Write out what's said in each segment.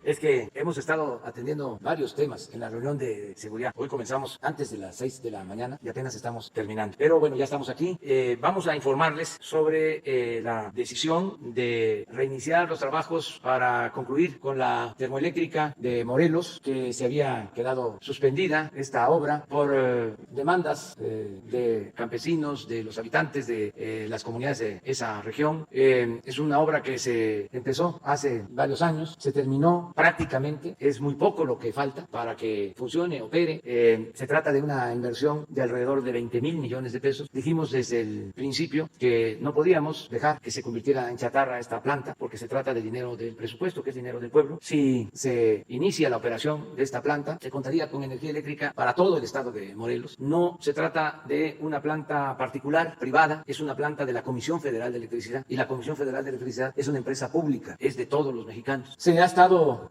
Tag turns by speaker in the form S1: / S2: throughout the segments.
S1: Es que hemos estado atendiendo varios temas en la reunión de seguridad. Hoy comenzamos antes de las 6 de la mañana y apenas estamos terminando. Pero bueno, ya estamos aquí. Vamos a informarles sobre la decisión de reiniciar los trabajos para concluir con la termoeléctrica de Morelos, que se había quedado suspendida esta obra por demandas de campesinos, de los habitantes de las comunidades de esa región. Es una obra que se empezó hace varios años, se terminó prácticamente, es muy poco lo que falta para que funcione, opere. Se trata de una inversión de alrededor de 20,000 millones de pesos. Dijimos desde el principio que no podíamos dejar que se convirtiera en chatarra esta planta, porque se trata de dinero del presupuesto, que es dinero del pueblo. Si se inicia la operación de esta planta, se contaría con energía eléctrica para todo el estado de Morelos. No se trata de una planta particular, privada, es una planta de la Comisión Federal de Electricidad, y la Comisión Federal de Electricidad es una empresa pública, es de todos los mexicanos. Se ha estado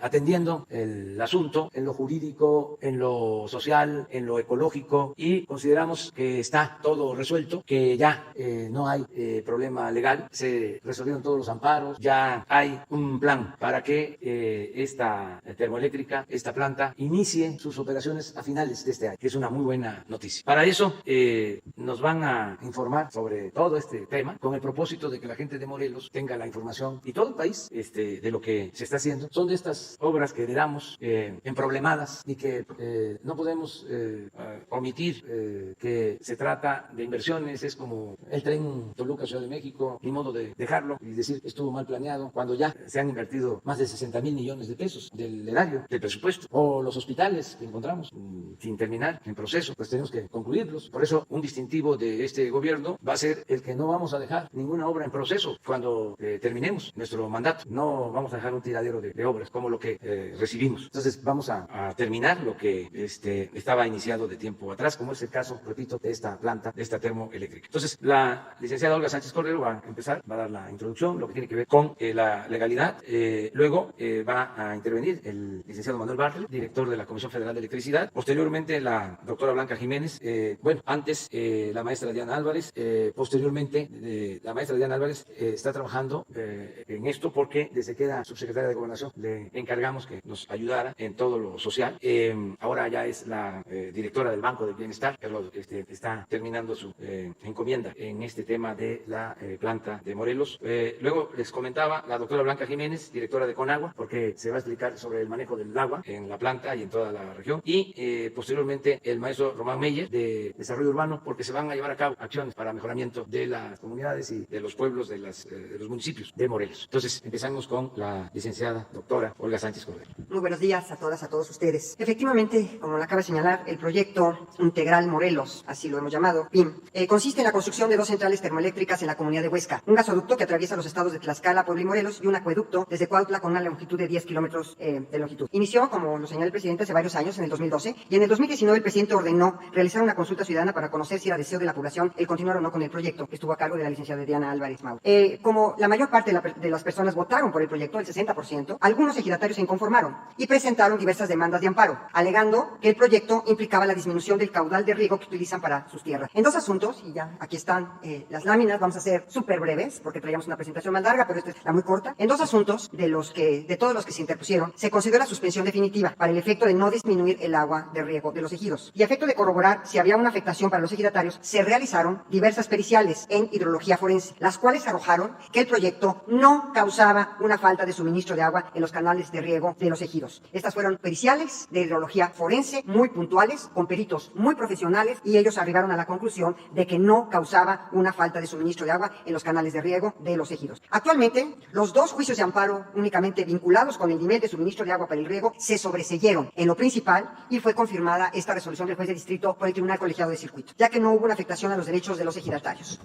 S1: atendiendo el asunto en lo jurídico, en lo social, en lo ecológico, y consideramos que está todo resuelto, que ya no hay problema legal, se resolvieron todos los amparos, ya hay un plan para que esta termoeléctrica, esta planta, inicie sus operaciones a finales de este año, que es una muy buena noticia. Para eso nos van a informar sobre todo este tema, con el propósito de que la gente de Morelos tenga la información, y todo el país, de lo que se está haciendo. Son de estas obras que heredamos emproblemadas y que no podemos omitir que se trata de inversiones. Es como el tren Toluca-Ciudad de México, ni modo de dejarlo y decir estuvo mal planeado, cuando ya se han invertido más de 60,000 millones de pesos del erario, del presupuesto. O los hospitales que encontramos sin terminar, en proceso, pues tenemos que concluirlos. Por eso un distintivo de este gobierno va a ser el que no vamos a dejar ninguna obra en proceso cuando terminemos nuestro mandato. No vamos a dejar un tiradero de obras como lo que recibimos. Entonces vamos a terminar lo que estaba iniciado de tiempo atrás, como es el caso, repito, de esta planta, de esta termoeléctrica. Entonces la licenciada Olga Sánchez Cordero va a empezar, va a dar la introducción, lo que tiene que ver con la legalidad. Luego va a intervenir el licenciado Manuel Bartlett, director de la Comisión Federal de Electricidad. Posteriormente la doctora Blanca Jiménez. Antes la maestra Diana Álvarez. Posteriormente la maestra Diana Álvarez está trabajando en esto porque desde que era subsecretaria de Gobernación le encargamos que nos ayudara en todo lo social. Ahora ya es la directora del Banco del Bienestar, pero está terminando su encomienda en este tema de la planta de Morelos. Luego les comentaba la doctora Blanca Jiménez, directora de Conagua, porque se va a explicar sobre el manejo del agua en la planta y en toda la región. Y posteriormente el maestro Román Meyer, de Desarrollo Urbano, porque se van a llevar a cabo acciones para mejoramiento de las comunidades y de los pueblos de los municipios de Morelos. Entonces empezamos con la licenciada doctora Olga Sánchez Cordero.
S2: Muy buenos días a todas, a todos ustedes. Efectivamente, como lo acaba de señalar, el proyecto Integral Morelos, así lo hemos llamado, PIM, consiste en la construcción de 2 centrales termoeléctricas en la comunidad de Huesca, un gasoducto que atraviesa los estados de Tlaxcala, Puebla y Morelos, y un acueducto desde Cuautla con una longitud de 10 kilómetros de longitud. Inició, como lo señala el presidente, hace varios años, en el 2012, y en el 2019 el presidente ordenó realizar una consulta ciudadana para conocer si era deseo de la población el continuar o no con el proyecto, que estuvo a cargo de la licenciada Diana Álvarez Mau. Como la mayor parte de las personas votaron por el proyecto, el 60%, algunos ejidatarios se inconformaron y presentaron diversas demandas de amparo, alegando que el proyecto implicaba la disminución del caudal de riego que utilizan para sus tierras. En 2 asuntos, y ya aquí están las láminas, vamos a ser súper breves, porque traíamos una presentación más larga, pero esta es la muy corta. En 2 asuntos, de todos los que se interpusieron, se concedió la suspensión definitiva para el efecto de no disminuir el agua de riego de los ejidos. Y a efecto de corroborar si había una afectación para los ejidatarios, se realizaron diversas periciales en hidrología forense, las cuales arrojaron que el proyecto no causaba una falta de suministro de agua en los canales de riego de los ejidos. Estas fueron periciales de hidrología forense muy puntuales, con peritos muy profesionales, y ellos arribaron a la conclusión de que no causaba una falta de suministro de agua en los canales de riego de los ejidos. Actualmente, los 2 juicios de amparo únicamente vinculados con el nivel de suministro de agua para el riego se sobreseyeron en lo principal, y fue confirmada esta resolución del juez de distrito por el Tribunal Colegiado de Circuito, ya que no hubo una afectación a los derechos de los ejidatarios.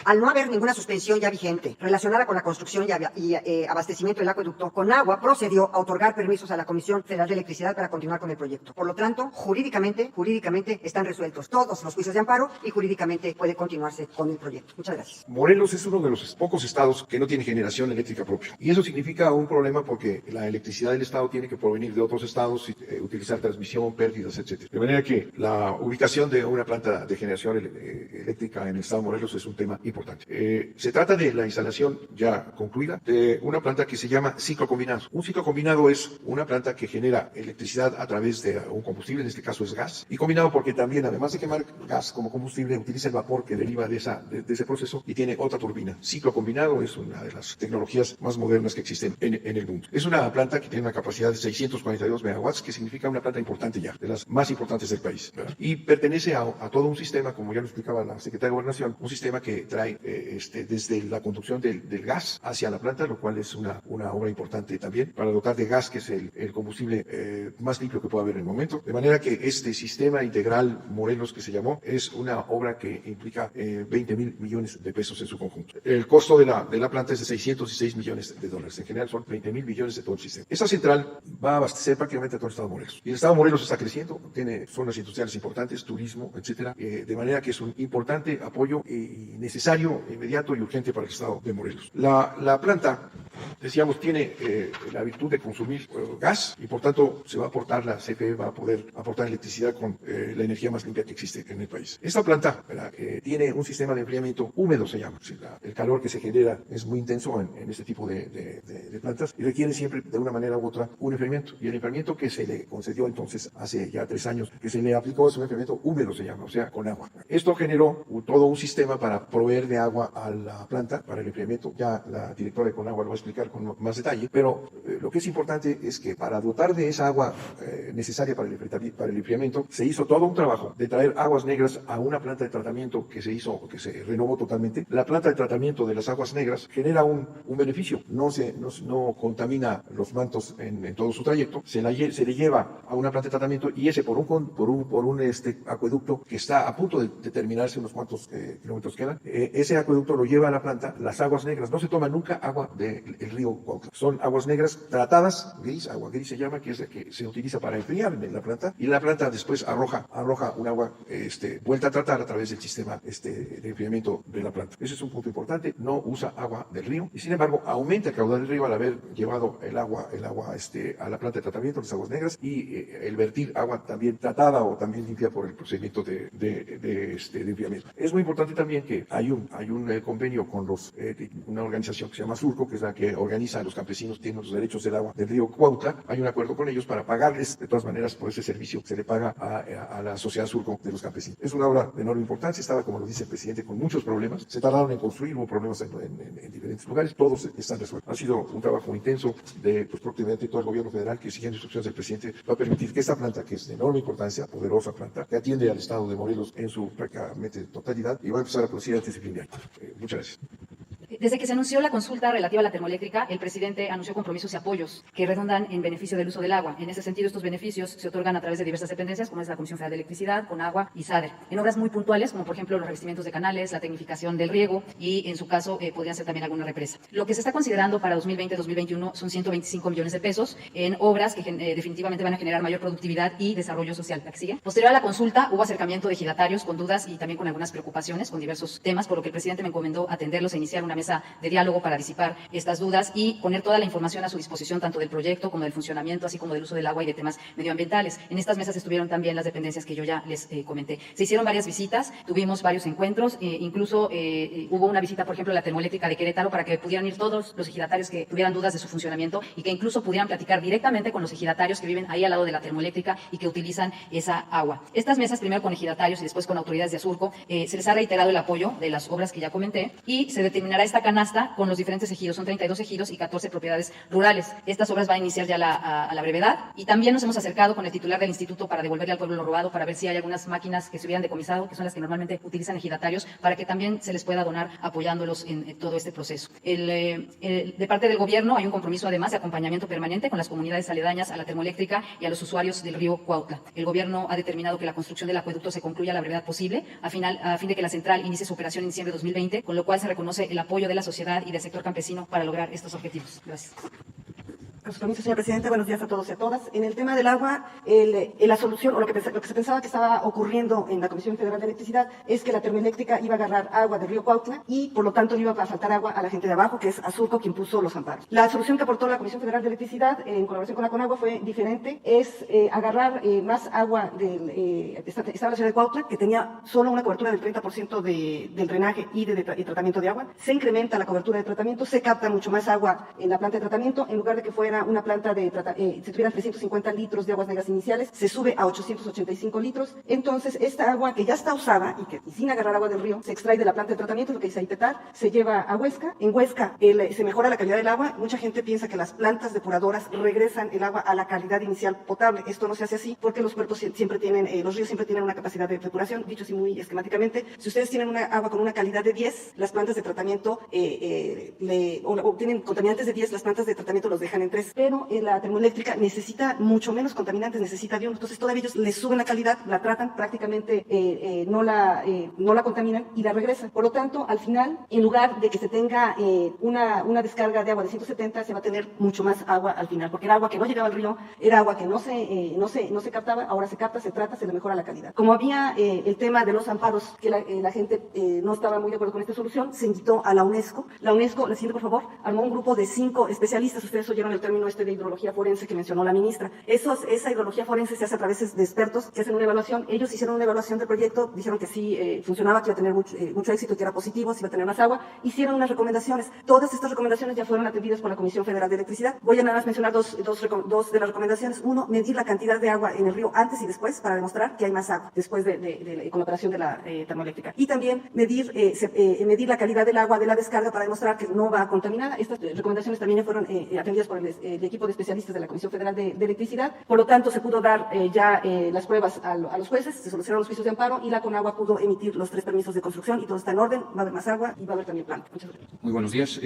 S2: Al no haber ninguna suspensión ya vigente relacionada con la construcción y abastecimiento del acueducto, Conagua procedió a otorgar permisos a la Comisión Federal de Electricidad para continuar con el proyecto. Por lo tanto, jurídicamente están resueltos todos los juicios de amparo y jurídicamente puede continuarse con el proyecto. Muchas gracias.
S3: Morelos es uno de los pocos estados que no tiene generación eléctrica propia. Y eso significa un problema porque la electricidad del estado tiene que provenir de otros estados y utilizar transmisión, pérdidas, etc. De manera que la ubicación de una planta de generación eléctrica en el estado de Morelos es un tema importante. Se trata de la instalación ya concluida de una planta que que se llama ciclo combinado. Un ciclo combinado es una planta que genera electricidad a través de un combustible, en este caso es gas, y combinado porque también, además de quemar gas como combustible, utiliza el vapor que deriva de ese proceso y tiene otra turbina. Ciclo combinado es una de las tecnologías más modernas que existen en el mundo. Es una planta que tiene una capacidad de 642 megawatts, que significa una planta importante ya, de las más importantes del país, ¿verdad? Y pertenece a todo un sistema, como ya lo explicaba la Secretaria de Gobernación, un sistema que trae desde la conducción del gas hacia la planta, lo cual es una obra importante también para dotar de gas, que es el combustible más limpio que pueda haber en el momento. De manera que este sistema integral Morelos, que se llamó, es una obra que implica 20,000 millones de pesos en su conjunto. El costo de la planta es de 606 millones de dólares. En general son 20,000 millones de todo el sistema. Esta central va a abastecer prácticamente a todo el estado de Morelos. Y el estado de Morelos está creciendo, tiene zonas industriales importantes, turismo, etcétera, de manera que es un importante apoyo y necesario, inmediato y urgente para el estado de Morelos. La planta, decíamos, tiene la virtud de consumir gas y por tanto se va a aportar, la CFE va a poder aportar electricidad con la energía más limpia que existe en el país. Esta planta, ¿verdad?, tiene un sistema de enfriamiento húmedo, se llama. El calor que se genera es muy intenso en este tipo de plantas y requiere siempre de una manera u otra un enfriamiento. Y el enfriamiento que se le concedió entonces hace ya 3 años, que se le aplicó, es un enfriamiento húmedo, se llama, o sea, con agua. Esto generó todo un sistema para proveer de agua a la planta para el enfriamiento. Ya la directora de Conagua lo va a explicar con más detalle, pero lo que es importante es que para dotar de esa agua necesaria para el enfriamiento, se hizo todo un trabajo de traer aguas negras a una planta de tratamiento que se renovó totalmente. La planta de tratamiento de las aguas negras genera un beneficio, no contamina los mantos en todo su trayecto, se le lleva a una planta de tratamiento y ese por un acueducto que está a punto de terminarse, unos cuantos kilómetros quedan, ese acueducto lo lleva a la planta. Las aguas negras, no se toma nunca agua del río Cuautla, son aguas negras tratadas, agua gris se llama, que es la que se utiliza para enfriar en la planta, y la planta después arroja un agua vuelta a tratar a través del sistema de enfriamiento de la planta. Ese es un punto importante, no usa agua del río y sin embargo aumenta el caudal del río al haber llevado el agua a la planta de tratamiento, las aguas negras, y el vertir agua también tratada o también limpia por el procedimiento de enfriamiento. Es muy importante también que hay un convenio con una organización que se llama Surco, que es la que organiza a los campesinos, tienen los derechos del agua del río Cuautla. Hay un acuerdo con ellos para pagarles de todas maneras por ese servicio que se le paga a la sociedad Surco de los campesinos. Es una obra de enorme importancia, estaba, como lo dice el presidente, con muchos problemas, se tardaron en construir, hubo problemas en diferentes lugares, todos están resueltos. Ha sido un trabajo intenso de prácticamente todo el gobierno federal, que siguiendo instrucciones del presidente va a permitir que esta planta, que es de enorme importancia, poderosa planta, que atiende al estado de Morelos en su prácticamente totalidad, y va a empezar a producir antes de fin de año. Muchas gracias.
S4: Desde que se anunció la consulta relativa a la termoeléctrica, el presidente anunció compromisos y apoyos que redundan en beneficio del uso del agua. En ese sentido, estos beneficios se otorgan a través de diversas dependencias, como es la Comisión Federal de Electricidad, Conagua y SADER, en obras muy puntuales, como por ejemplo los revestimientos de canales, la tecnificación del riego y, en su caso, podrían ser también alguna represa. Lo que se está considerando para 2020-2021 son 125 millones de pesos en obras que definitivamente van a generar mayor productividad y desarrollo social. ¿La que sigue? Posterior a la consulta, hubo acercamiento de ejidatarios con dudas y también con algunas preocupaciones, con diversos temas, por lo que el presidente me encomendó atenderlos e iniciar una mesa de diálogo para disipar estas dudas y poner toda la información a su disposición, tanto del proyecto como del funcionamiento, así como del uso del agua y de temas medioambientales. En estas mesas estuvieron también las dependencias que yo ya les comenté. Se hicieron varias visitas, tuvimos varios encuentros, incluso hubo una visita, por ejemplo, a la termoeléctrica de Querétaro, para que pudieran ir todos los ejidatarios que tuvieran dudas de su funcionamiento y que incluso pudieran platicar directamente con los ejidatarios que viven ahí al lado de la termoeléctrica y que utilizan esa agua. Estas mesas, primero con ejidatarios y después con autoridades de Asurco, se les ha reiterado el apoyo de las obras que ya comenté y se determinará esta canasta con los diferentes ejidos. Son 32 ejidos y 14 propiedades rurales. Estas obras van a iniciar ya a la brevedad y también nos hemos acercado con el titular del instituto para devolverle al pueblo lo robado, para ver si hay algunas máquinas que se hubieran decomisado, que son las que normalmente utilizan ejidatarios, para que también se les pueda donar apoyándolos en todo este proceso. De parte del gobierno hay un compromiso además de acompañamiento permanente con las comunidades aledañas a la termoeléctrica y a los usuarios del río Cuautla. El gobierno ha determinado que la construcción del acueducto se concluya a la brevedad posible, a fin de que la central inicie su operación en diciembre de 2020, con lo cual se reconoce el apoyo de la sociedad y del sector campesino para lograr estos objetivos. Gracias.
S5: Con su permiso, señor presidente, buenos días a todos y a todas. En el tema del agua, la solución, o lo que se pensaba que estaba ocurriendo en la Comisión Federal de Electricidad, es que la termoeléctrica iba a agarrar agua del río Cuautla y, por lo tanto, no iba a faltar agua a la gente de abajo, que es Azurco quien puso los amparos. La solución que aportó la Comisión Federal de Electricidad, en colaboración con la Conagua, fue diferente, es agarrar más agua estaba la ciudad de Cuautla, que tenía solo una cobertura del 30% del drenaje y de tratamiento de agua. Se incrementa la cobertura de tratamiento, se capta mucho más agua en la planta de tratamiento, en lugar de que fuera una planta si tuvieran 350 litros de aguas negras iniciales, se sube a 885 litros. Entonces, esta agua que ya está usada y sin agarrar agua del río, se extrae de la planta de tratamiento, lo que dice Aipetar, se lleva a Huesca. En Huesca se mejora la calidad del agua. Mucha gente piensa que las plantas depuradoras regresan el agua a la calidad inicial potable. Esto no se hace así porque los puertos siempre tienen, los ríos siempre tienen una capacidad de depuración. Dicho así muy esquemáticamente, si ustedes tienen una agua con una calidad de 10, las plantas de tratamiento o tienen contaminantes de 10, las plantas de tratamiento los dejan en 3. Pero la termoeléctrica necesita mucho menos contaminantes, necesita de 1. Entonces todavía ellos les suben la calidad, la tratan, prácticamente no la contaminan y la regresan. Por lo tanto, al final, en lugar de que se tenga una descarga de agua de 170, se va a tener mucho más agua al final, porque era agua que no llegaba al río, era agua que no se captaba, ahora se capta, se trata, se le mejora la calidad. Como había el tema de los amparos, que la gente no estaba muy de acuerdo con esta solución, se invitó a la UNESCO. La UNESCO, le siguiente por favor, armó un grupo de 5 especialistas. Ustedes oyeron el término de hidrología forense que mencionó la ministra. Esa hidrología forense se hace a través de expertos que hacen una evaluación. Ellos hicieron una evaluación del proyecto, dijeron que sí funcionaba, que iba a tener mucho éxito, que era positivo, si iba a tener más agua. Hicieron unas recomendaciones. Todas estas recomendaciones ya fueron atendidas por la Comisión Federal de Electricidad. Voy a nada más mencionar dos de las recomendaciones. Uno, medir la cantidad de agua en el río antes y después para demostrar que hay más agua después con la operación de la termoeléctrica. Y también medir la calidad del agua de la descarga para demostrar que no va contaminada. Estas recomendaciones también ya fueron atendidas por el equipo de especialistas de la Comisión Federal de Electricidad. Por lo tanto, se pudo dar las pruebas a los jueces, se solucionaron los juicios de amparo y la Conagua pudo emitir los 3 permisos de construcción y todo está en orden. Va a haber más agua y va a haber también planta. Muchas gracias.
S6: Muy buenos días.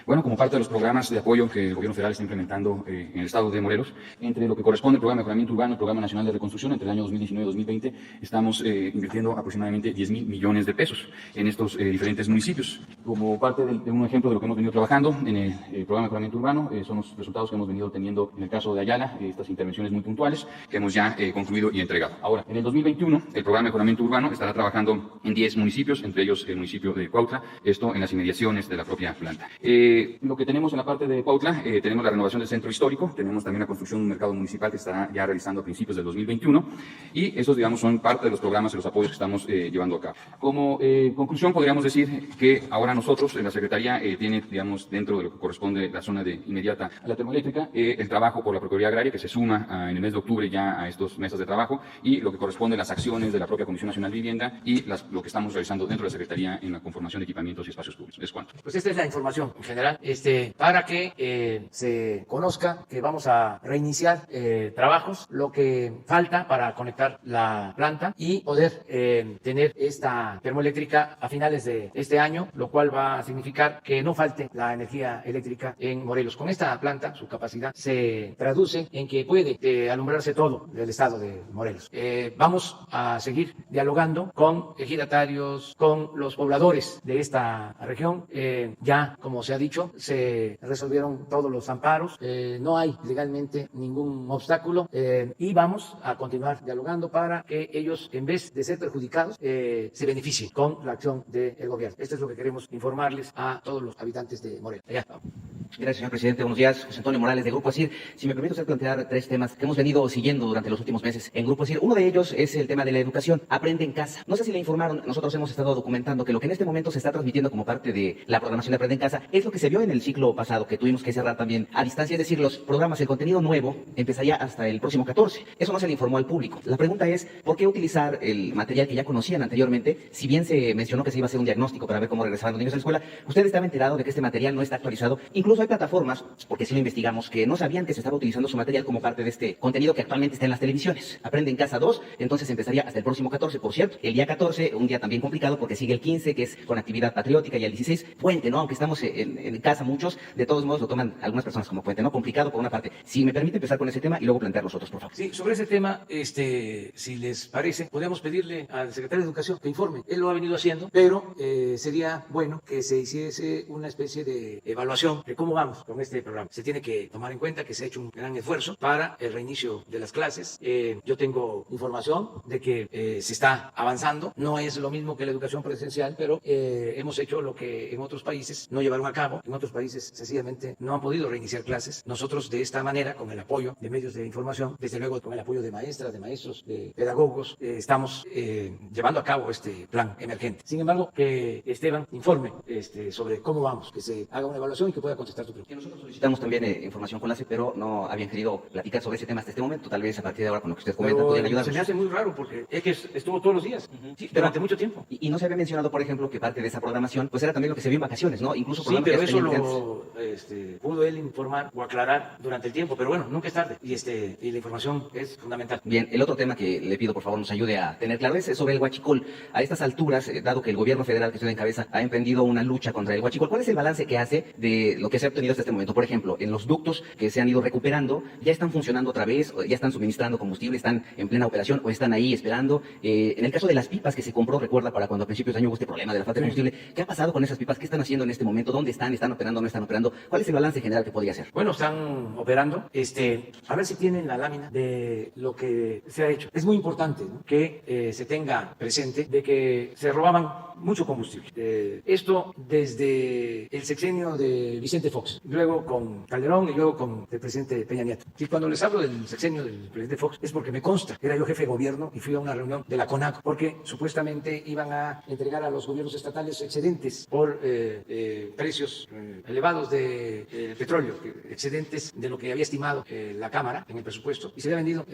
S6: Bueno, como parte de los programas de apoyo que el Gobierno Federal está implementando en el Estado de Morelos, entre lo que corresponde al Programa de Mejoramiento Urbano y el Programa Nacional de Reconstrucción, entre el año 2019 y 2020, estamos invirtiendo aproximadamente 10,000 millones de pesos en estos diferentes municipios. Como parte de un ejemplo de lo que hemos venido trabajando en el Programa de Mejoramiento Urbano, son los resultados que hemos venido teniendo en el caso de Ayala, estas intervenciones muy puntuales que hemos ya concluido y entregado. Ahora, en el 2021, el Programa de Mejoramiento Urbano estará trabajando en 10 municipios, entre ellos el municipio de Cuautla, esto en las inmediaciones de la propia planta. Lo que tenemos en la parte de Cuautla, tenemos la renovación del centro histórico, tenemos también la construcción de un mercado municipal que estará ya realizando a principios del 2021 y esos, digamos, son parte de los programas y los apoyos que estamos llevando a cabo. Como conclusión, podríamos decir que ahora nosotros, en la Secretaría, tiene, digamos, dentro de lo que corresponde la zona inmediata a la termoeléctrica, el trabajo por la Procuraduría Agraria, que se suma en el mes de octubre ya a estos meses de trabajo, y lo que corresponde a las acciones de la propia Comisión Nacional de Vivienda y lo que estamos realizando dentro de la Secretaría en la conformación de equipamientos y espacios públicos. ¿Es cuánto?
S1: Pues esta es la información en general, para que se conozca que vamos a reiniciar trabajos, lo que falta para conectar la planta y poder tener esta termoeléctrica a finales de este año, lo cual va a significar que no falte la energía eléctrica en Morelos. Con esta planta, su capacidad se traduce en que puede alumbrarse todo el estado de Morelos. Vamos a seguir dialogando con ejidatarios, con los pobladores de esta región. Ya, como se ha dicho, se resolvieron todos los amparos, no hay legalmente ningún obstáculo y vamos a continuar dialogando para que ellos, en vez de ser perjudicados, se beneficien con la acción del gobierno. Esto es lo que queremos informarles a todos los habitantes de Morelos. Allá.
S7: Gracias, señor presidente. Buenos días. José Antonio Morales, de Grupo ASIR. Si me permite usted plantear 3 temas que hemos venido siguiendo durante los últimos meses en Grupo ASIR. Uno de ellos es el tema de la educación. Aprende en casa. No sé si le informaron, nosotros hemos estado documentando que lo que en este momento se está transmitiendo como parte de la programación de Aprende en Casa es lo que se vio en el ciclo pasado, que tuvimos que cerrar también a distancia. Es decir, los programas, el contenido nuevo empezaría hasta el próximo 14. Eso no se le informó al público. La pregunta es, ¿por qué utilizar el material que ya conocían anteriormente? Si bien se mencionó que se iba a hacer un diagnóstico para ver cómo regresaban los niños a la escuela, usted estaba enterado de que este material no está actualizado. Incluso hay plataformas, porque sí lo investigamos, que no sabían que se estaba utilizando su material como parte de este contenido que actualmente está en las televisiones. Aprende en Casa 2, entonces empezaría hasta el próximo 14, por cierto. El día 14, un día también complicado porque sigue el 15, que es con actividad patriótica, y el 16, puente, ¿no? Aunque estamos en casa muchos, de todos modos lo toman algunas personas como puente, ¿no? Complicado por una parte. Si me permite empezar con ese tema y luego plantear los otros, por favor.
S1: Sí, sobre ese tema, si les parece, podemos pedirle al secretario de Educación que informe. Él lo ha venido haciendo, pero sería bueno que se hiciese una especie de evaluación de cómo ¿cómo vamos con este programa? Se tiene que tomar en cuenta que se ha hecho un gran esfuerzo para el reinicio de las clases. Yo tengo información de que se está avanzando. No es lo mismo que la educación presencial, pero hemos hecho lo que en otros países no llevaron a cabo. En otros países sencillamente no han podido reiniciar clases. Nosotros de esta manera, con el apoyo de medios de información, desde luego con el apoyo de maestras, de maestros, de pedagogos, estamos llevando a cabo este plan emergente. Sin embargo, que Esteban informe sobre cómo vamos, que se haga una evaluación y que pueda contestar tu pregunta.
S7: Nosotros solicitamos también información con la CE, pero no habían querido platicar sobre ese tema hasta este momento. Tal vez a partir de ahora, con lo que usted comenta, podrían ayudarnos.
S1: Se me hace muy raro porque es que estuvo todos los días,
S7: Sí,
S1: durante mucho tiempo.
S7: Y no se había mencionado, por ejemplo, que parte de esa programación pues era también lo que se vio en vacaciones, ¿no? Incluso
S1: Sí,
S7: programas
S1: pero
S7: que
S1: eso
S7: ya tenían
S1: lo pudo él informar o aclarar durante el tiempo, pero bueno, nunca es tarde y la información es fundamental.
S7: Bien, el otro tema que le pido por favor nos ayude a tener claro es sobre el huachicol. A estas alturas, dado que el gobierno federal que usted encabeza ha emprendido una lucha contra el huachicol, ¿cuál es el balance que hace de lo que se ha obtenido hasta este momento? Por ejemplo, en los ductos que se han ido recuperando, ¿ya están funcionando otra vez? ¿O ya están suministrando combustible? ¿Están en plena operación o están ahí esperando? En el caso de las pipas que se compró, recuerda, para cuando a principios de año hubo este problema de la falta de combustible, ¿qué ha pasado con esas pipas? ¿Qué están haciendo en este momento? ¿Dónde están? ¿Están operando? ¿No están operando? ¿Cuál es el balance general que podría hacer?
S1: Bueno, están operando. A ver si tienen la lámina de lo que se ha hecho. Es muy importante, ¿no?, que se tenga presente de que se robaban mucho combustible. Esto desde el sexenio de Vicente Fox, luego con Calderón y luego con el presidente Peña Nieto. Y cuando les hablo del sexenio del presidente Fox es porque me consta. Era yo jefe de gobierno y fui a una reunión de la CONACO porque supuestamente iban a entregar a los gobiernos estatales excedentes por precios elevados de petróleo, excedentes de lo que había estimado la Cámara en el presupuesto, y se había vendido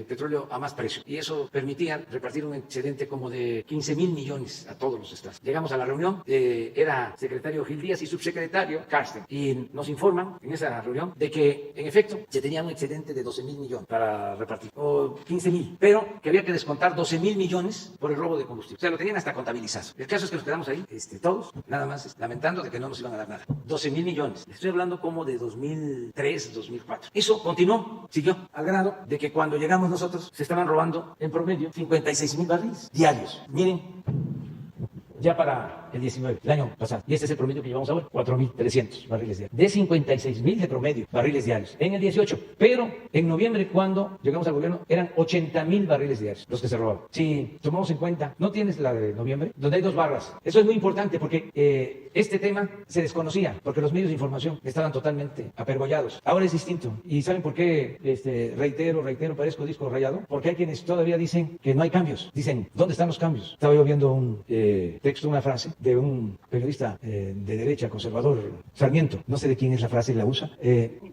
S1: petróleo a más precio. Y eso permitía repartir un excedente como de 15,000 millones a todos los estados. Llegamos a la reunión, era secretario Gil Díaz y subsecretario Carsten, y nos informan en esa reunión de que en efecto se tenía un excedente de 12,000 millones para repartir, o 15,000, pero que había que descontar 12,000 millones por el robo de combustible. O sea, lo tenían hasta contabilizado. El caso es que nos quedamos ahí, todos, nada más, lamentando de que no nos iban a dar nada. 12,000 millones. Estoy hablando como de 2003, 2004. Eso continuó, siguió, al grado de que cuando llegamos nosotros se estaban robando en promedio 56,000 barriles diarios. Miren, ya para el 19, el año pasado. Y este es el promedio que llevamos ahora, 4,300 barriles diarios. De 56,000 de promedio barriles diarios en el 18. Pero en noviembre, cuando llegamos al gobierno, eran 80,000 barriles diarios los que se robaban. Si tomamos en cuenta, ¿no tienes la de noviembre? Donde hay 2 barras. Eso es muy importante porque este tema se desconocía, porque los medios de información estaban totalmente apergollados. Ahora es distinto. ¿Y saben por qué reitero, parezco disco rayado? Porque hay quienes todavía dicen que no hay cambios. Dicen, ¿dónde están los cambios? Estaba yo viendo un una frase de un periodista de derecha conservador, Sarmiento, no sé de quién es la frase, la usa,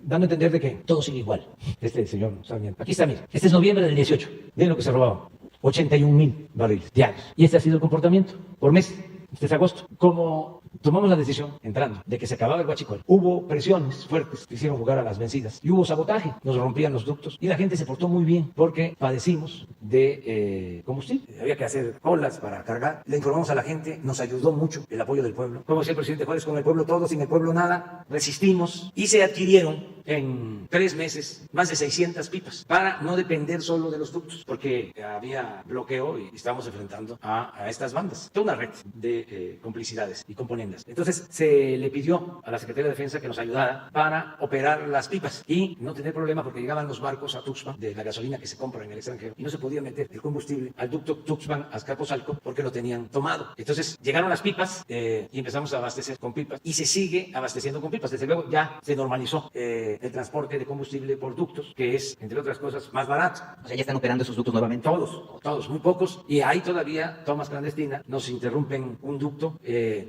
S1: dando a entender de que todo sigue igual. Este señor Sarmiento. Aquí está, mire, este es noviembre del 18, de lo que se robaba, 81,000 barriles diarios. Y este ha sido el comportamiento por mes. Este es agosto. Como tomamos la decisión, entrando, de que se acababa el huachicol, hubo presiones fuertes que hicieron jugar a las vencidas y hubo sabotaje, nos rompían los ductos y la gente se portó muy bien porque padecimos de combustible. Había que hacer colas para cargar. Le informamos a la gente, nos ayudó mucho el apoyo del pueblo. Como decía el presidente Juárez, con el pueblo todo, sin el pueblo nada, resistimos y se adquirieron en 3 meses más de 600 pipas para no depender solo de los ductos, porque había bloqueo y estamos enfrentando a estas bandas. Toda una red de complicidades y componendas. Entonces se le pidió a la Secretaría de Defensa que nos ayudara para operar las pipas y no tener problema porque llegaban los barcos a Tuxpan de la gasolina que se compra en el extranjero y no se podía meter el combustible al ducto Tuxpan-Azcapotzalco porque lo tenían tomado. Entonces llegaron las pipas y empezamos a abastecer con pipas y se sigue abasteciendo con pipas. Desde luego ya se normalizó el transporte de combustible por ductos, que es, entre otras cosas, más barato.
S7: O sea, ya están operando esos ductos nuevamente.
S1: Todos, muy pocos, y hay todavía tomas clandestinas, nos interrumpen un ducto,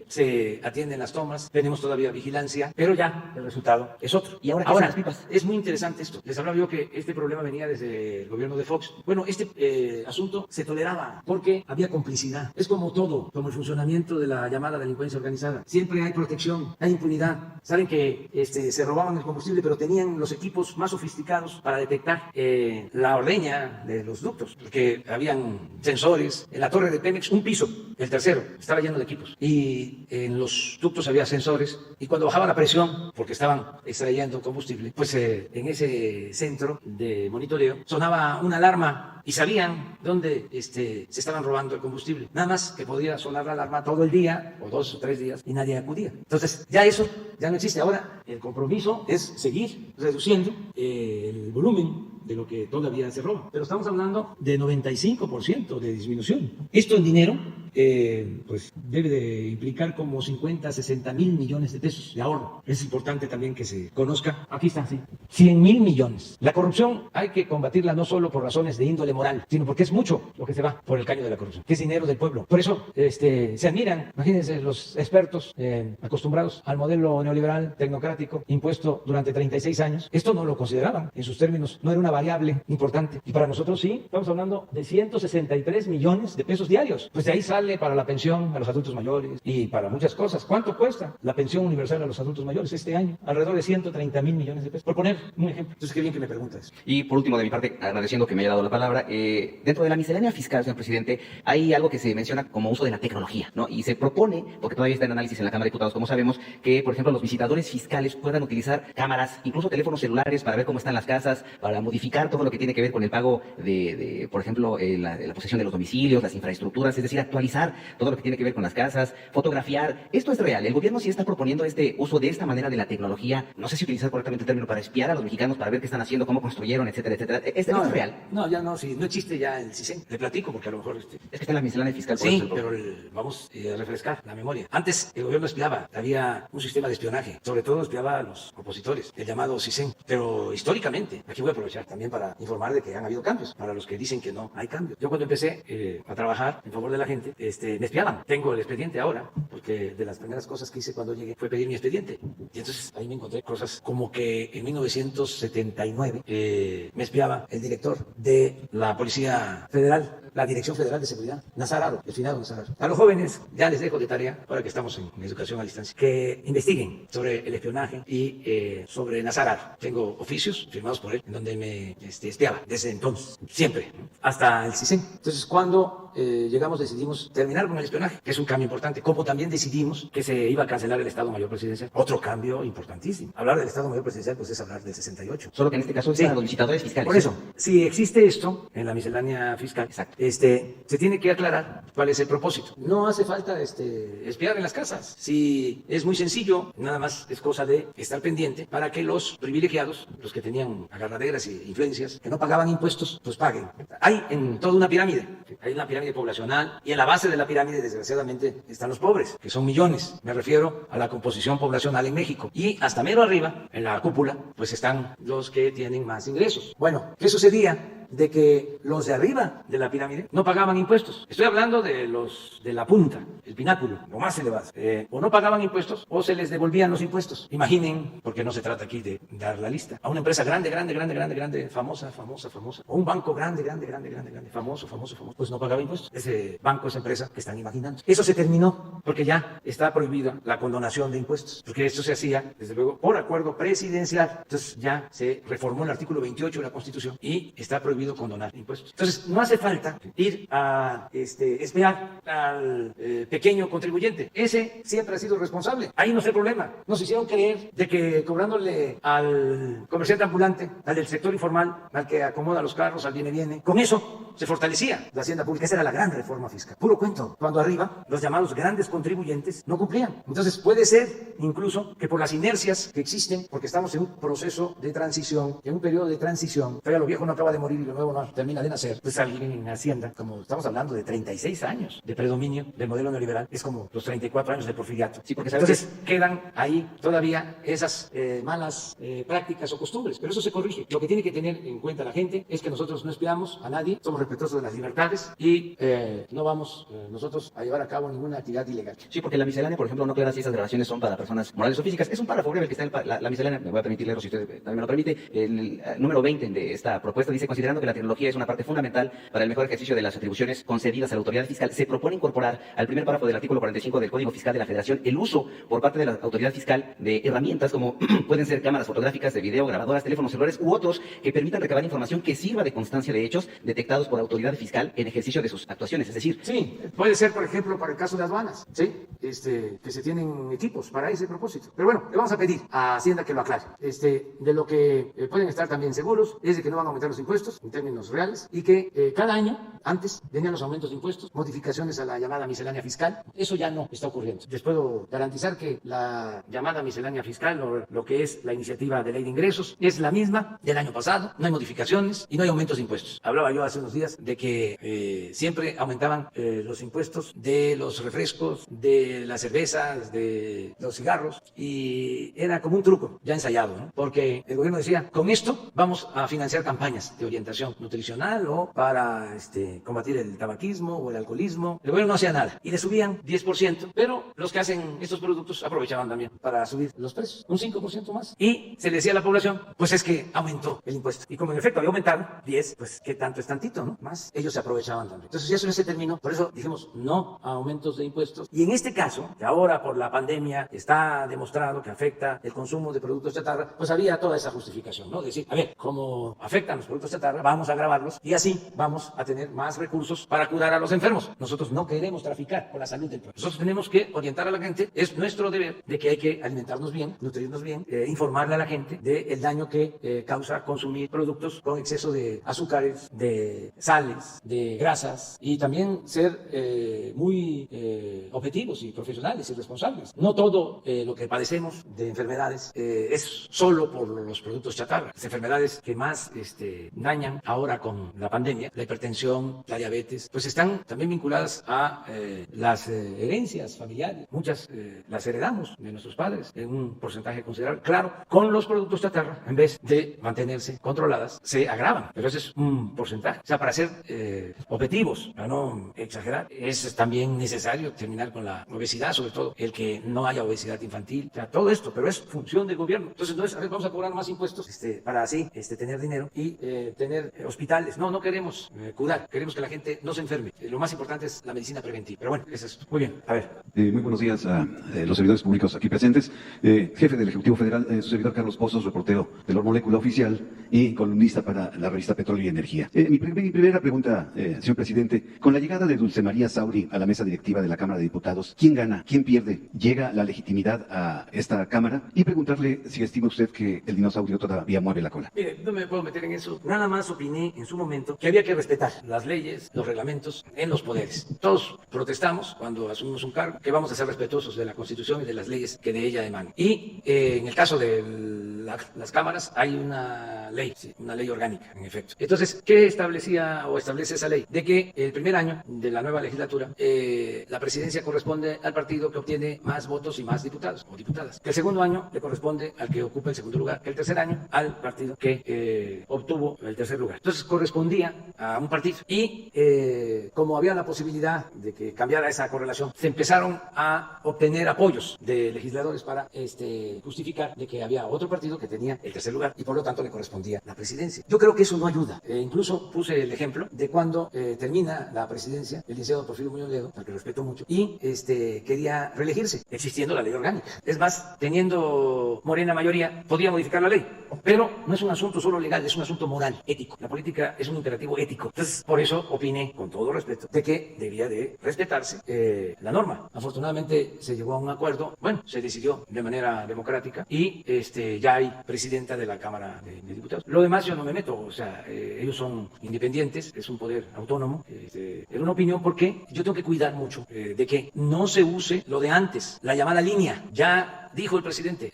S1: se atienden las tomas, tenemos todavía vigilancia, pero ya el resultado es otro.
S7: ¿Y ahora qué hacen las pipas?
S1: Es muy interesante esto. Les hablaba yo que este problema venía desde el gobierno de Fox. Bueno, este asunto se toleraba porque había complicidad. Es como todo, como el funcionamiento de la llamada delincuencia organizada. Siempre hay protección, hay impunidad. Saben que se robaban el combustible, pero tenían los equipos más sofisticados para detectar la ordeña de los ductos, porque habían sensores en la torre de Pemex, un piso, el tercero, estaba lleno lleno de equipos y en los ductos había sensores y cuando bajaba la presión, porque estaban extrayendo combustible, pues en ese centro de monitoreo sonaba una alarma y sabían dónde se estaban robando el combustible. Nada más que podía sonar la alarma todo el día o 2 o 3 días y nadie acudía. Entonces ya eso ya no existe. Ahora el compromiso es seguir reduciendo el volumen de lo que todavía se roba. Pero estamos hablando de 95% de disminución. Esto en dinero, pues debe de implicar como 50, 60 mil millones de pesos de ahorro. Es importante también que se conozca. Aquí está, sí. 100 mil millones. La corrupción hay que combatirla no solo por razones de índole moral, sino porque es mucho lo que se va por el caño de la corrupción, que es dinero del pueblo. Por eso se admiran, imagínense, los expertos acostumbrados al modelo neoliberal tecnocrático impuesto durante 36 años. Esto no lo consideraban en sus términos, no era una variable importante. Y para nosotros sí, estamos hablando de 163 millones de pesos diarios. Pues de ahí sale para la pensión a los adultos mayores y para muchas cosas. ¿Cuánto cuesta la pensión universal a los adultos mayores este año? Alrededor de 130 mil millones de pesos, por poner un ejemplo. Entonces, qué bien que me preguntas.
S7: Y por último, de mi parte, agradeciendo que me haya dado la palabra, dentro de la miscelánea fiscal, señor presidente, hay algo que se menciona como uso de la tecnología, ¿no? Y se propone, porque todavía está en análisis en la Cámara de Diputados, como sabemos, que, por ejemplo, los visitadores fiscales puedan utilizar cámaras, incluso teléfonos celulares, para ver cómo están las casas, para modificar todo lo que tiene que ver con el pago por ejemplo, la posesión de los domicilios, las infraestructuras, es decir, actualizar todo lo que tiene que ver con las casas, fotografiar. Esto es real. El gobierno sí está proponiendo este uso de esta manera de la tecnología. No sé si utilizar correctamente el término, para espiar a los mexicanos, para ver qué están haciendo, cómo construyeron, etcétera, etcétera. ¿Esto es real?
S1: No, ya no, sí, no existe ya el CISEN. Le platico porque a lo mejor...
S7: Es que está en la miscelánea fiscal. Por
S1: Sí,
S7: eso
S1: pero vamos a refrescar la memoria. Antes el gobierno espiaba, había un sistema de espionaje, sobre todo espiaba a los opositores, el llamado CISEN. Pero históricamente, aquí voy a aprovechar también para informar de que han habido cambios, para los que dicen que no hay cambios. Yo cuando empecé a trabajar en favor de la gente, me espiaban. Tengo el expediente ahora, porque de las primeras cosas que hice cuando llegué fue pedir mi expediente. Y entonces ahí me encontré cosas como que en 1979 me espiaba el director de la Policía Federal, la Dirección Federal de Seguridad, Nazar Haro, el finado Nazar Haro. A los jóvenes ya les dejo de tarea, ahora que estamos en educación a distancia, que investiguen sobre el espionaje y sobre Nazar Haro. Tengo oficios firmados por él en donde me espiaba desde entonces, siempre, hasta el CISEN. Entonces, cuando llegamos, decidimos terminar con el espionaje, que es un cambio importante, como también decidimos que se iba a cancelar el Estado Mayor Presidencial. Otro cambio importantísimo. Hablar del Estado Mayor Presidencial, pues es hablar del 68.
S7: Solo que en este caso es
S1: Sí.
S7: para los visitadores fiscales.
S1: Por eso, si existe esto en la miscelánea fiscal,
S7: Exacto.
S1: se tiene que aclarar cuál es el propósito. No hace falta espiar en las casas. Si es muy sencillo, nada más es cosa de estar pendiente para que los privilegiados, los que tenían agarraderas e influencias, que no pagaban impuestos, pues paguen. Hay en toda una pirámide, hay una pirámide poblacional y en la base de la pirámide, desgraciadamente, están los pobres, que son millones. Me refiero a la composición poblacional en México. Y hasta mero arriba, en la cúpula, pues están los que tienen más ingresos. Bueno, ¿qué sucedía? De que los de arriba de la pirámide no pagaban impuestos. Estoy hablando de los de la punta, el pináculo, lo más elevado. O no pagaban impuestos o se les devolvían los impuestos. Imaginen, porque no se trata aquí de dar la lista, a una empresa grande, famosa, o un banco grande, famoso, pues no pagaba impuestos. Ese banco, esa empresa que están imaginando. Eso se terminó porque ya está prohibida la condonación de impuestos, porque esto se hacía, desde luego, por acuerdo presidencial. Entonces ya se reformó el artículo 28 de la Constitución y está prohibido condonar impuestos. Entonces, no hace falta ir a espiar al pequeño contribuyente. Ese siempre ha sido responsable. Ahí no está el problema. Nos hicieron creer de que cobrándole al comerciante ambulante, al del sector informal, al que acomoda los carros, al viene, con eso se fortalecía la hacienda pública. Esa era la gran reforma fiscal. Puro cuento. Cuando arriba, los llamados grandes contribuyentes no cumplían. Entonces, puede ser incluso que por las inercias que existen, porque estamos en un proceso de transición, en un periodo de transición, todavía lo viejo no acaba de morir y lo nuevo no termina de nacer, pues alguien en Hacienda, como estamos hablando de 36 años de predominio del modelo neoliberal, es como los 34 años de porfiriato.
S7: Sí, porque
S1: entonces quedan ahí todavía esas malas prácticas o costumbres, pero eso se corrige. Lo que tiene que tener en cuenta la gente es que nosotros no espiamos a nadie, somos respetuosos de las libertades y no vamos nosotros a llevar a cabo ninguna actividad ilegal.
S7: Sí, porque la miscelánea, por ejemplo, no clara si esas grabaciones son para personas morales o físicas. Es un párrafo breve el que está en la miscelánea. Me voy a permitir leerlo si usted también me lo permite. El número 20 de esta propuesta dice: considerando considerando que la tecnología es una parte fundamental para el mejor ejercicio de las atribuciones concedidas a la autoridad fiscal, se propone incorporar al primer párrafo del artículo 45 del Código Fiscal de la Federación el uso por parte de la autoridad fiscal de herramientas como pueden ser cámaras fotográficas, de video, grabadoras, teléfonos celulares u otros que permitan recabar información que sirva de constancia de hechos detectados por la autoridad fiscal en ejercicio de sus actuaciones. Es decir,
S1: Sí, puede ser, por ejemplo, para el caso de aduanas, ¿sí? Que se tienen equipos para ese propósito. Pero bueno, le vamos a pedir a Hacienda que lo aclare. De lo que pueden estar también seguros es de que no van a aumentar los impuestos en términos reales y que cada año, antes, venían los aumentos de impuestos, modificaciones a la llamada miscelánea fiscal. Eso ya no está ocurriendo. Les puedo garantizar que la llamada miscelánea fiscal, o lo que es la iniciativa de ley de ingresos, es la misma del año pasado. No hay modificaciones y no hay aumentos de impuestos. Hablaba yo hace unos días de que siempre aumentaban los impuestos de los refrescos, de las cervezas, de los cigarros, y era como un truco ya ensayado, ¿no? Porque el gobierno decía, con esto vamos a financiar campañas de orientación nutricional o para combatir el tabaquismo o el alcoholismo. El gobierno no hacía nada y le subían 10%, pero los que hacen estos productos aprovechaban también para subir los precios, un 5% más. Y se le decía a la población, pues es que aumentó el impuesto. Y como en efecto había aumentado 10, pues qué tanto es tantito, ¿no? Más ellos se aprovechaban también. Entonces ya eso se terminó. Por eso dijimos no a aumentos de impuestos. Y en este caso, que ahora por la pandemia está demostrado que afecta el consumo de productos chatarra, pues había toda esa justificación, ¿no? Decir, a ver, como afectan los productos chatarra, vamos a grabarlos y así vamos a tener más recursos para curar a los enfermos. Nosotros no queremos traficar con la salud del pueblo. Nosotros tenemos que orientar a la gente. Es nuestro deber de que hay que alimentarnos bien, nutrirnos bien, informarle a la gente del daño que causa consumir productos con exceso de azúcares, de sales, de grasas, y también ser muy objetivos y profesionales y responsables. No todo lo que padecemos de enfermedades es solo por los productos chatarra. Las enfermedades que más dañan ahora con la pandemia, la hipertensión, la diabetes, pues están también vinculadas a las herencias familiares. Muchas las heredamos de nuestros padres en un porcentaje considerable. Claro, con los productos chatarra, en vez de mantenerse controladas, se agravan, pero ese es un porcentaje. O sea, para ser objetivos, para no exagerar, es también necesario terminar con la obesidad, sobre todo el que no haya obesidad infantil. O sea, todo esto, pero es función del gobierno. Entonces, no es, a ver, vamos a cobrar más impuestos para así tener dinero y tener hospitales. No queremos curar, queremos que la gente no se enferme. Lo más importante es la medicina preventiva. Pero bueno, eso es muy bien. A ver.
S8: Muy buenos días a los servidores públicos aquí presentes. Jefe del Ejecutivo Federal, su servidor Carlos Pozos, reportero de La Molécula Oficial y columnista para la revista Petróleo y Energía. Mi primera pregunta, señor presidente, con la llegada de Dulce María Sauri a la mesa directiva de la Cámara de Diputados, ¿quién gana? ¿Quién pierde? ¿Llega la legitimidad a esta Cámara? Y preguntarle si estima usted que el dinosaurio todavía mueve la cola.
S1: Mire, no me puedo meter en eso. Nada más opiné en su momento que había que respetar las leyes, los reglamentos en los poderes. Todos protestamos cuando asumimos un cargo, que vamos a ser respetuosos de la Constitución y de las leyes que de ella emanan. Y en el caso de las cámaras hay una ley, sí, una ley orgánica, en efecto. Entonces, ¿qué establecía o establece esa ley? De que el primer año de la nueva legislatura, la presidencia corresponde al partido que obtiene más votos y más diputados o diputadas. Que el segundo año le corresponde al que ocupa el segundo lugar. Que el tercer año al partido que obtuvo el tercer lugar. Entonces, correspondía a un partido. Y como había la posibilidad de que cambiara esa correlación, se empezaron a obtener apoyos de legisladores para justificar de que había otro partido que tenía el tercer lugar y por lo tanto le correspondía la presidencia. Yo creo que eso no ayuda. Incluso puse el ejemplo de cuando termina la presidencia el licenciado Porfirio Muñoz Ledo, al que respeto mucho, y quería reelegirse, existiendo la ley orgánica. Es más, teniendo Morena mayoría, podía modificar la ley. Pero no es un asunto solo legal, es un asunto moral, ético. La política es un imperativo ético. Entonces, por eso opiné, con todo respeto, de que debía de respetarse la norma. Afortunadamente se llegó a un acuerdo, bueno, se decidió de manera democrática y ya hay presidenta de la Cámara de Diputados. Lo demás yo no me meto, o sea, ellos son independientes, es un poder autónomo. Era una opinión porque yo tengo que cuidar mucho de que no se use lo de antes, la llamada línea. Ya dijo el presidente,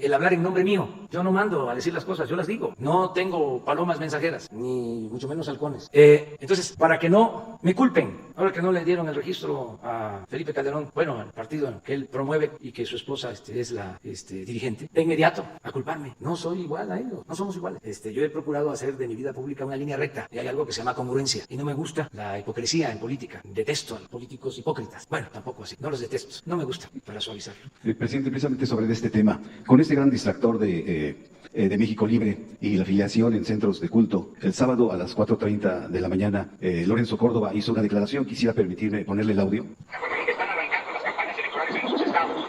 S1: el hablar en nombre mío. Yo no mando a decir las cosas, yo las digo. No tengo palomas mensajeras, ni mucho menos halcones. Entonces, para que no me culpen, ahora que no le dieron el registro a Felipe Calderón, bueno, al partido que él promueve y que su esposa es la dirigente, de inmediato a culparme. No soy igual a ellos, no somos iguales. Yo he procurado hacer de mi vida pública una línea recta y hay algo que se llama congruencia y no me gusta la hipocresía en política. Detesto a los políticos hipócritas. Bueno, tampoco así, no los detesto, no me gusta, para suavizarlo.
S8: Presidente, precisamente sobre este tema, con este gran distractor de de México Libre y la afiliación en centros de culto. El sábado a las 4:30 de la mañana, Lorenzo Córdoba hizo una declaración. Quisiera permitirme ponerle el audio.
S9: Están arrancando las campañas electorales en sus estados.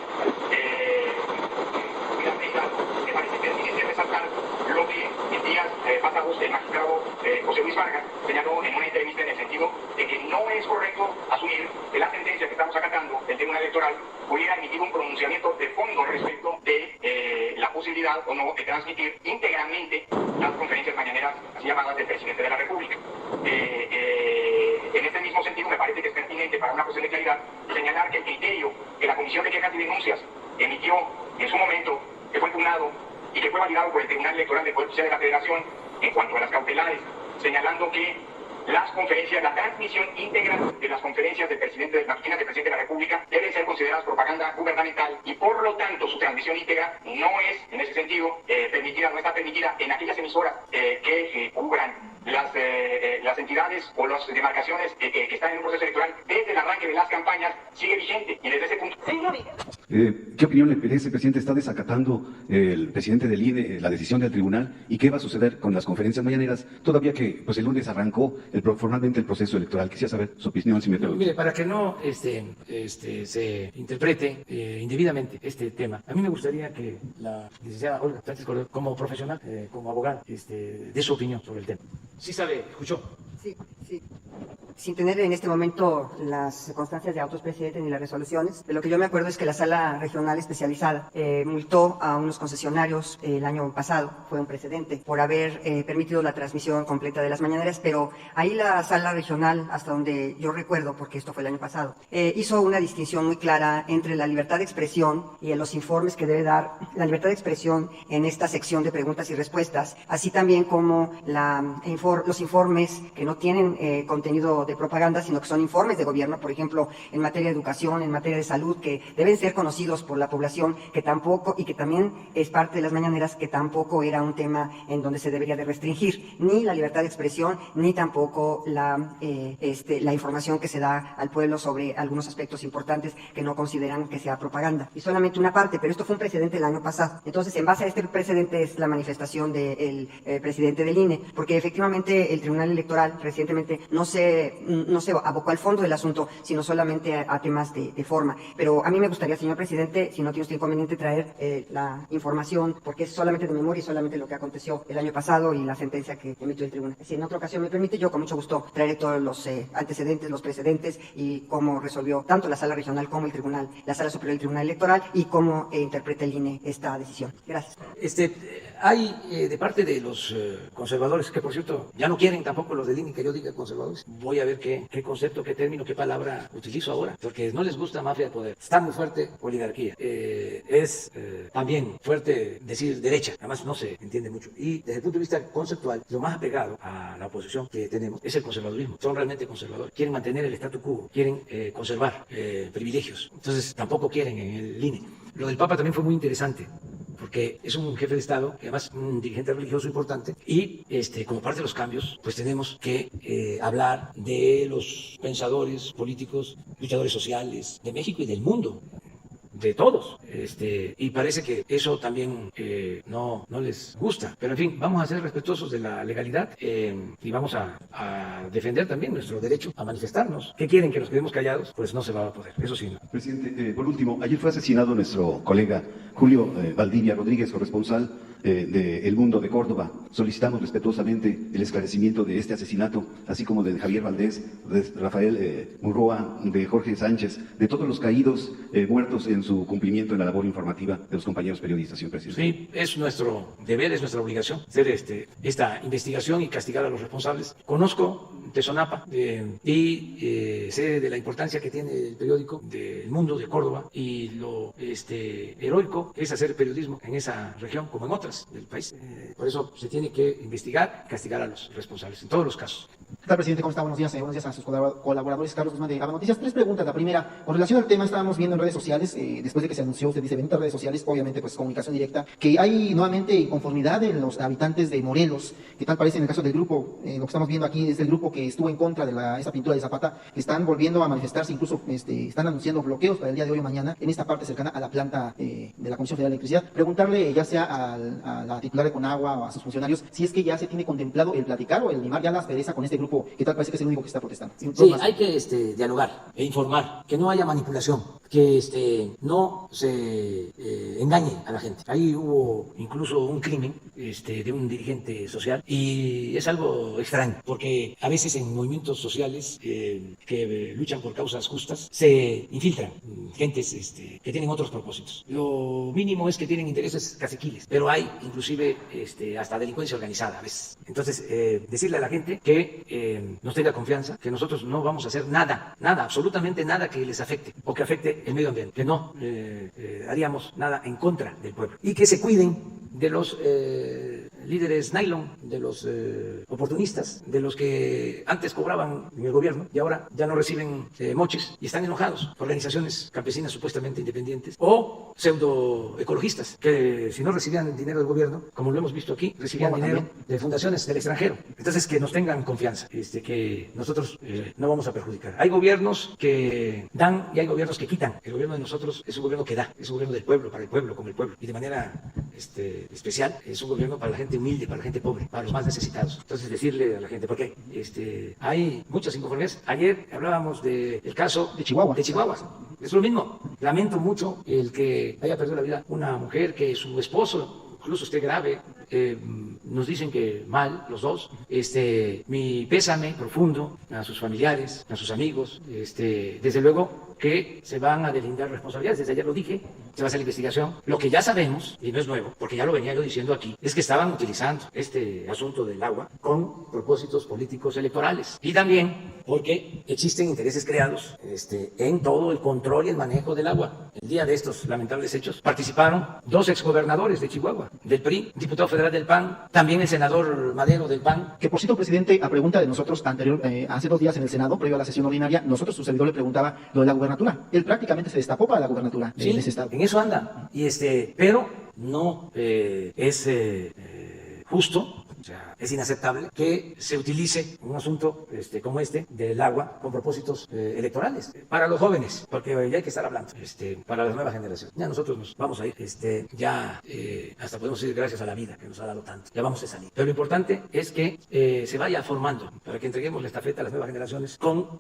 S9: Me parece pertinente resaltar lo que en días pasados el magistrado José Luis Vargas señaló en una entrevista en el sentido de que no es correcto asumir que la sentencia que estamos acatando del Tribunal Electoral pudiera emitir un pronunciamiento de fondo respecto de la posibilidad o no de transmitir íntegramente las conferencias mañaneras así llamadas del presidente de la República. En este mismo sentido me parece que es pertinente para una cuestión de claridad señalar que el criterio que la Comisión de Quejas y Denuncias emitió en su momento, que fue impugnado y que fue validado por el Tribunal Electoral del Poder Judicial de la Federación en cuanto a las cautelares, señalando que las conferencias, la transmisión íntegra de las conferencias del presidente, de las oficinas del presidente de la República deben ser consideradas propaganda gubernamental y por lo tanto su transmisión íntegra no es en ese sentido permitida, no está permitida en aquellas emisoras que cubran las entidades o las demarcaciones que están en un proceso electoral desde el arranque de las campañas sigue vigente y desde ese punto.
S8: ¿Qué opinión le merece, presidente? ¿Está desacatando el presidente del INE la decisión del tribunal? ¿Y qué va a suceder con las conferencias mañaneras? Todavía que pues el lunes arrancó formalmente el proceso electoral. Quisiera saber su opinión, si me permite.
S1: Mire, para que no se interprete indebidamente este tema, a mí me gustaría que la licenciada Olga Sánchez Cordero, como profesional, como abogada, dé su opinión sobre el tema. Sí sabe, escuchó.
S2: Sí. Sin tener en este momento las constancias de autos presidente ni las resoluciones, de lo que yo me acuerdo es que la Sala Regional Especializada multó a unos concesionarios el año pasado, fue un precedente, por haber permitido la transmisión completa de las mañaneras, pero ahí la Sala Regional, hasta donde yo recuerdo, porque esto fue el año pasado, hizo una distinción muy clara entre la libertad de expresión y los informes que debe dar la libertad de expresión en esta sección de preguntas y respuestas, así también como los informes que no tienen contenido de propaganda, sino que son informes de gobierno, por ejemplo, en materia de educación, en materia de salud, que deben ser conocidos por la población, que tampoco, y que también es parte de las mañaneras, que tampoco era un tema en donde se debería de restringir ni la libertad de expresión, ni tampoco la información que se da al pueblo sobre algunos aspectos importantes que no consideran que sea propaganda. Y solamente una parte, pero esto fue un precedente el año pasado. Entonces, en base a este precedente es la manifestación del presidente del INE, porque efectivamente el Tribunal Electoral recientemente no se abocó al fondo del asunto, sino solamente a temas de forma. Pero a mí me gustaría, señor presidente, si no tiene usted inconveniente, traer la información, porque es solamente de memoria y solamente lo que aconteció el año pasado y la sentencia que emitió el tribunal. Si en otra ocasión me permite, yo con mucho gusto traeré todos los antecedentes, los precedentes y cómo resolvió tanto la Sala Regional como el Tribunal, la Sala Superior del Tribunal Electoral y cómo interpreta el INE esta decisión. Gracias.
S1: Hay de parte de los conservadores, que por cierto ya no quieren tampoco los del INE que yo diga conservadores. Voy a ver qué concepto, qué término, qué palabra utilizo ahora, porque no les gusta mafia de poder. Está muy fuerte oligarquía. Es también fuerte decir derecha, además no se entiende mucho. Y desde el punto de vista conceptual, lo más apegado a la oposición que tenemos es el conservadurismo. Son realmente conservadores. Quieren mantener el statu quo, quieren conservar privilegios. Entonces tampoco quieren en el INE. Lo del Papa también fue muy interesante, porque es un jefe de Estado, y además un dirigente religioso importante, y como parte de los cambios, pues tenemos que hablar de los pensadores políticos, luchadores sociales de México y del mundo, de todos, y parece que eso también no les gusta, pero en fin, vamos a ser respetuosos de la legalidad y vamos a defender también nuestro derecho a manifestarnos. ¿Qué quieren, que nos quedemos callados? Pues no se va a poder, eso sí. No.
S8: Presidente, por último, ayer fue asesinado nuestro colega Julio Valdivia Rodríguez, corresponsal de El Mundo de Córdoba. Solicitamos respetuosamente el esclarecimiento de este asesinato, así como de Javier Valdés, de Rafael Murroa, de Jorge Sánchez, de todos los caídos muertos en su cumplimiento en la labor informativa de los compañeros periodistas, señor presidente.
S1: Sí, es nuestro deber, es nuestra obligación hacer esta investigación y castigar a los responsables. Conozco Tezonapa y sé de la importancia que tiene el periódico del Mundo de Córdoba y lo heroico que es hacer periodismo en esa región como en otras del país. Por eso se tiene que investigar y castigar a los responsables en todos los casos.
S10: tal, presidente? ¿Cómo está? Buenos días a sus colaboradores. Carlos Guzmán de Aba Noticias. 3 preguntas. La primera, con relación al tema, estábamos viendo en redes sociales, después de que se anunció, usted dice, benditas redes sociales, obviamente pues comunicación directa, que hay nuevamente inconformidad en los habitantes de Morelos, que tal parece en el caso del grupo, lo que estamos viendo aquí es el grupo que estuvo en contra de esa pintura de Zapata, que están volviendo a manifestarse, incluso están anunciando bloqueos para el día de hoy o mañana en esta parte cercana a la planta de la Comisión Federal de Electricidad. Preguntarle ya sea a la titular de Conagua o a sus funcionarios si es que ya se tiene contemplado el platicar o el limar ya la aspereza con este grupo que tal parece que es el único que está protestando.
S1: Sí, hay que dialogar e informar, que no haya manipulación, que no se engañe a la gente. Ahí hubo incluso un crimen de un dirigente social y es algo extraño, porque a veces en movimientos sociales que luchan por causas justas se infiltran gentes que tienen otros propósitos. Lo mínimo es que tienen intereses caciquiles, pero hay inclusive hasta delincuencia organizada a veces. Entonces, decirle a la gente que nos tenga confianza, que nosotros no vamos a hacer nada, absolutamente nada que les afecte o que afecte el medio ambiente, que no haríamos nada en contra del pueblo y que se cuiden de los líderes nylon, de los oportunistas, de los que antes cobraban en el gobierno y ahora ya no reciben moches y están enojados. Organizaciones campesinas supuestamente independientes o pseudoecologistas que si no recibían dinero del gobierno, como lo hemos visto aquí, recibían dinero de fundaciones del extranjero. Entonces que nos tengan confianza, que nosotros no vamos a perjudicar. Hay gobiernos que dan y hay gobiernos que quitan. El gobierno de nosotros es un gobierno que da, es un gobierno del pueblo, para el pueblo, con el pueblo y de manera especial es un gobierno para la gente humilde, para la gente pobre, para los más necesitados. Entonces decirle a la gente, porque hay muchas inconformidades. Ayer hablábamos del caso de Chihuahua. Es lo mismo. Lamento mucho el que haya perdido la vida una mujer que su esposo incluso esté grave. Nos dicen que mal los dos. Mi pésame profundo a sus familiares, a sus amigos. Desde luego que se van a deslindar responsabilidades. Desde ayer lo dije, se va a hacer la investigación. Lo que ya sabemos, y no es nuevo, porque ya lo venía yo diciendo aquí, es que estaban utilizando este asunto del agua con propósitos políticos electorales. Y también porque existen intereses creados en todo el control y el manejo del agua. El día de estos lamentables hechos participaron 2 exgobernadores de Chihuahua, del PRI, diputado federal del PAN, también el senador Madero del PAN.
S10: Que por cierto, presidente, a pregunta de nosotros hace 2 días en el Senado, previo a la sesión ordinaria, nosotros, su servidor, le preguntaba lo de la gubernatura. Él prácticamente se destapó para la gubernatura de ese estado.
S1: En eso anda. Pero no es justo. O sea, es inaceptable que se utilice un asunto como del agua con propósitos electorales para los jóvenes, porque ya hay que estar hablando para las nuevas generaciones. Ya nosotros nos vamos a ir, hasta podemos decir gracias a la vida que nos ha dado tanto. Ya vamos a salir. Pero lo importante es que se vaya formando para que entreguemos la estafeta a las nuevas generaciones con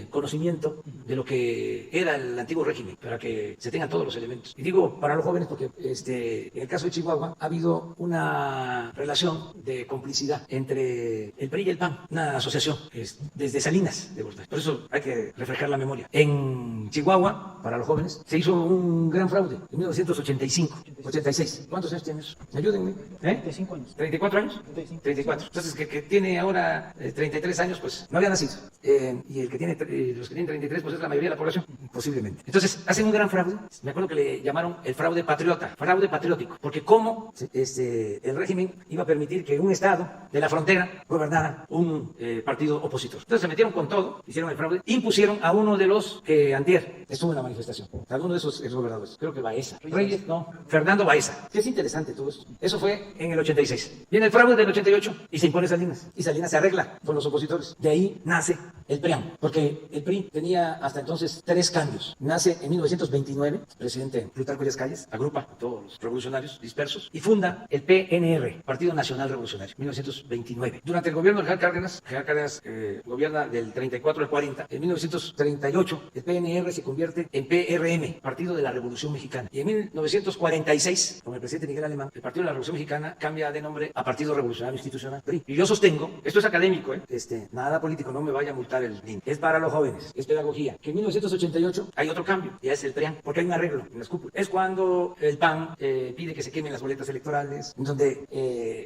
S1: conocimiento de lo que era el antiguo régimen, para que se tengan todos los elementos. Y digo para los jóvenes porque en el caso de Chihuahua ha habido una relación de complicidad entre el PRI y el PAN, una asociación desde Salinas de Gortari. Por eso hay que refrescar la memoria. En Chihuahua, para los jóvenes, se hizo un gran fraude en 1985, 86. ¿Cuántos años tienes? Ayúdenme.
S10: 35 años.
S1: ¿34 años? 34. Entonces, que tiene ahora 33 años, pues no había nacido. Y los que tienen 33, pues es la mayoría de la población, posiblemente. Entonces, hacen un gran fraude. Me acuerdo que le llamaron el fraude patriota, fraude patriótico, porque cómo el régimen iba a permitir que un estado de la frontera gobernara un partido opositor. Entonces se metieron con todo, hicieron el fraude, impusieron a uno de los que antier estuvo en la manifestación, alguno de esos exgobernadores, creo que Baeza, Fernando Baeza. Es interesante todo esto. Eso fue en el 86. Viene el fraude del 88 y se impone Salinas. Y Salinas se arregla con los opositores. De ahí nace el PRIAN, porque el PRI tenía hasta entonces 3 cambios. Nace en 1929, presidente Plutarco Elías Calles, agrupa a todos los revolucionarios dispersos y funda el PNR, Partido Nacional Revolucionario, 1929. Durante el gobierno de General Cárdenas gobierna del 34 al 40. En 1938 el PNR se convierte en PRM, Partido de la Revolución Mexicana. Y en 1946, con el presidente Miguel Alemán, el Partido de la Revolución Mexicana cambia de nombre a Partido Revolucionario Institucional, PRI. Y yo sostengo, esto es académico, nada político, no me vaya a multar implementar el DIN. Es para los jóvenes, es pedagogía. Que en 1988 hay otro cambio, ya es el PRIAN, porque hay un arreglo en las cúpulas. Es cuando el PAN pide que se quemen las boletas electorales, donde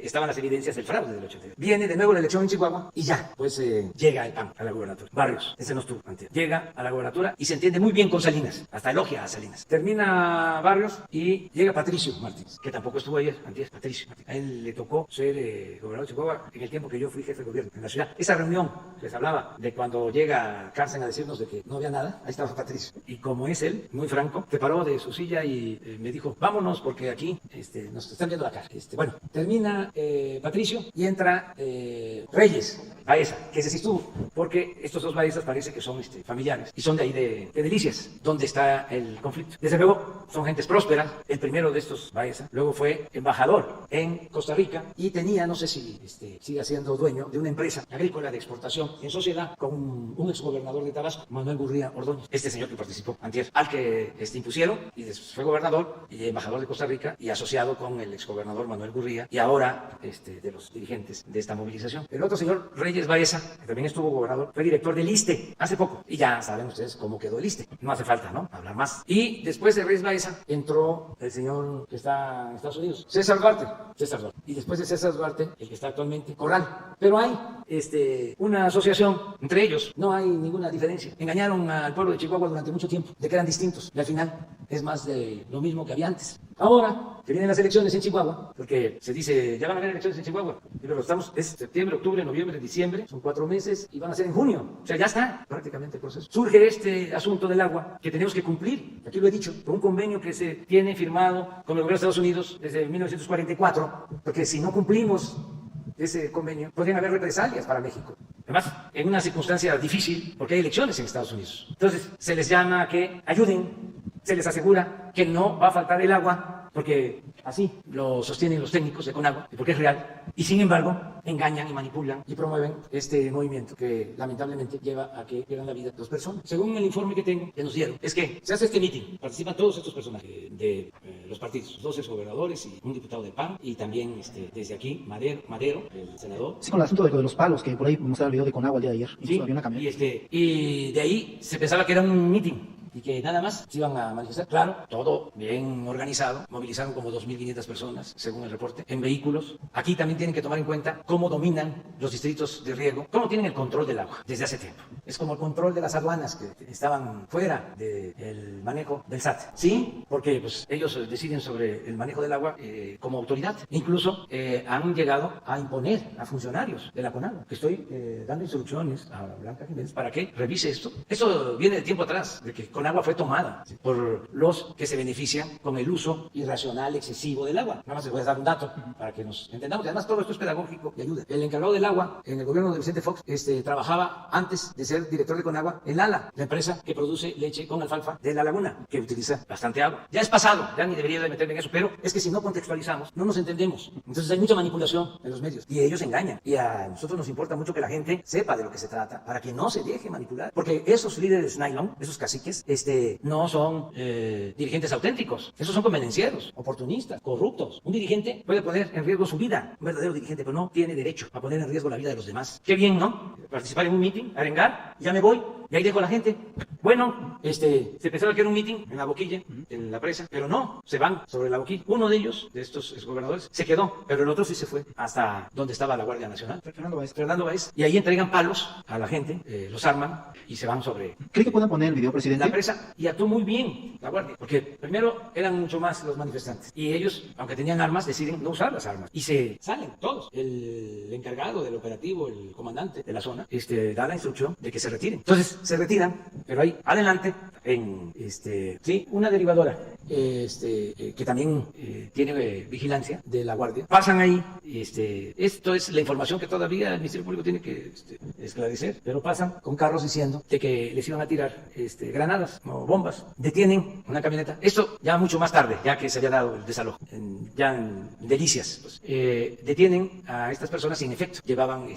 S1: estaban las evidencias del fraude del 88. Viene de nuevo la elección en Chihuahua y ya, pues llega el PAN a la gubernatura. Barrios, ese no estuvo antes. Llega a la gubernatura y se entiende muy bien con Salinas, hasta elogia a Salinas. Termina Barrios y llega Patricio Martínez, que tampoco estuvo ayer, antes Patricio Martínez. A él le tocó ser gobernador de Chihuahua en el tiempo que yo fui jefe de gobierno en la ciudad. Esa reunión les hablaba de cuando llega Cárcel a decirnos de que no había nada, ahí estaba Patricio. Y como es él, muy franco, se paró de su silla y me dijo, vámonos porque aquí nos están viendo la cara. Bueno, termina Patricio y entra Reyes Baeza, que ese sí estuvo, porque estos dos Baezas parece que son familiares y son de ahí de Delicias, donde está el conflicto. Desde luego, son gentes prósperas. El primero de estos Baeza luego fue embajador en Costa Rica y tenía, no sé si sigue siendo dueño de una empresa agrícola de exportación en sociedad con un exgobernador de Tabasco, Manuel Gurría Ordóñez, este señor que participó antier, al que impusieron y después fue gobernador y embajador de Costa Rica y asociado con el exgobernador Manuel Gurría y ahora de los dirigentes de esta movilización. El otro señor, Reyes Baeza, que también estuvo gobernador, fue director del ISSSTE hace poco y ya saben ustedes cómo quedó el ISSSTE. No hace falta, ¿no?, hablar más. Y después de Reyes Baeza entró el señor que está en Estados Unidos, César Duarte. Y después de César Duarte, el que está actualmente, Corral. Pero hay una asociación entre ellos, no hay ninguna diferencia. Engañaron al pueblo de Chihuahua durante mucho tiempo de que eran distintos y al final es más de lo mismo que había antes. Ahora que vienen las elecciones en Chihuahua, porque se dice, ya van a haber elecciones en Chihuahua, pero es septiembre, octubre, noviembre, diciembre, son 4 meses y van a ser en junio. O sea, ya está prácticamente el proceso. Surge este asunto del agua que tenemos que cumplir, aquí lo he dicho, con un convenio que se tiene firmado con el gobierno de Estados Unidos desde 1944, porque si no cumplimos ese convenio, podrían haber represalias para México. Además, en una circunstancia difícil, porque hay elecciones en Estados Unidos. Entonces, se les llama a que ayuden, se les asegura que no va a faltar el agua, porque así lo sostienen los técnicos de Conagua, porque es real, y sin embargo engañan y manipulan y promueven este movimiento que lamentablemente lleva a que pierdan la vida 2 personas. Según el informe que tengo, que nos dieron, es que se hace este mitin, participan todos estos personajes de los partidos, 2 exgobernadores y un diputado del PAN, y también desde aquí Madero, el senador.
S10: Sí, con el asunto de los palos, que por ahí mostraron el video de Conagua el día de ayer,
S1: sí,
S10: había una camioneta.
S1: Y de ahí se pensaba que era un mitin y que nada más se iban a manifestar. Claro, todo bien organizado, movilizaron como 2.500 personas, según el reporte, en vehículos. Aquí también tienen que tomar en cuenta cómo dominan los distritos de riego, cómo tienen el control del agua desde hace tiempo. Es como el control de las aduanas que estaban fuera del manejo del SAT. Sí, porque pues ellos deciden sobre el manejo del agua como autoridad. Incluso han llegado a imponer a funcionarios de la Conagua, que estoy dando instrucciones a Blanca Jiménez para que revise esto. Eso viene de tiempo atrás, de que Conagua fue tomada por los que se benefician con el uso irracional, excesivo del agua. Nada más les voy a dar un dato para que nos entendamos. Y además todo esto es pedagógico y ayuda. El encargado del agua en el gobierno de Vicente Fox trabajaba antes de ser director de Conagua en Lala, la empresa que produce leche con alfalfa de La Laguna, que utiliza bastante agua. Ya es pasado, ya ni debería de meterme en eso, pero es que si no contextualizamos, no nos entendemos. Entonces hay mucha manipulación en los medios y ellos engañan. Y a nosotros nos importa mucho que la gente sepa de lo que se trata, para que no se deje manipular. Porque esos líderes nylon, esos caciques, no son dirigentes auténticos. Esos son convenencieros, oportunistas, corruptos. Un dirigente puede poner en riesgo su vida, un verdadero dirigente, pero no tiene derecho a poner en riesgo la vida de los demás. Qué bien, ¿no? Participar en un meeting, arengar, ya me voy, y ahí dejo a la gente. Bueno, se pensaba que era un meeting en la Boquilla, en la presa, pero no, se van sobre la Boquilla. Uno de ellos, de estos exgobernadores, se quedó, pero el otro sí se fue hasta donde estaba la Guardia Nacional, Fernando Báez, y ahí entregan palos a la gente, los arman y se van sobre...
S10: ¿Cree que puedan poner el video, presidente?
S1: La presa, y actuó muy bien la Guardia, porque primero eran mucho más los manifestantes, y ellos, aunque tenían armas, deciden no usar las armas, y se salen todos. El encargado del operativo, el comandante de la zona, da la instrucción de que se retiren. Entonces se retiran, pero ahí adelante, en una derivadora, que también tiene vigilancia de la Guardia, pasan ahí, esto es la información que todavía el Ministerio Público tiene que esclarecer, pero pasan con carros diciendo de que les iban a tirar granadas o bombas. Detienen una camioneta, esto ya mucho más tarde, ya que se había dado el desalojo, ya en Delicias, pues, detienen a estas personas y en efecto llevaban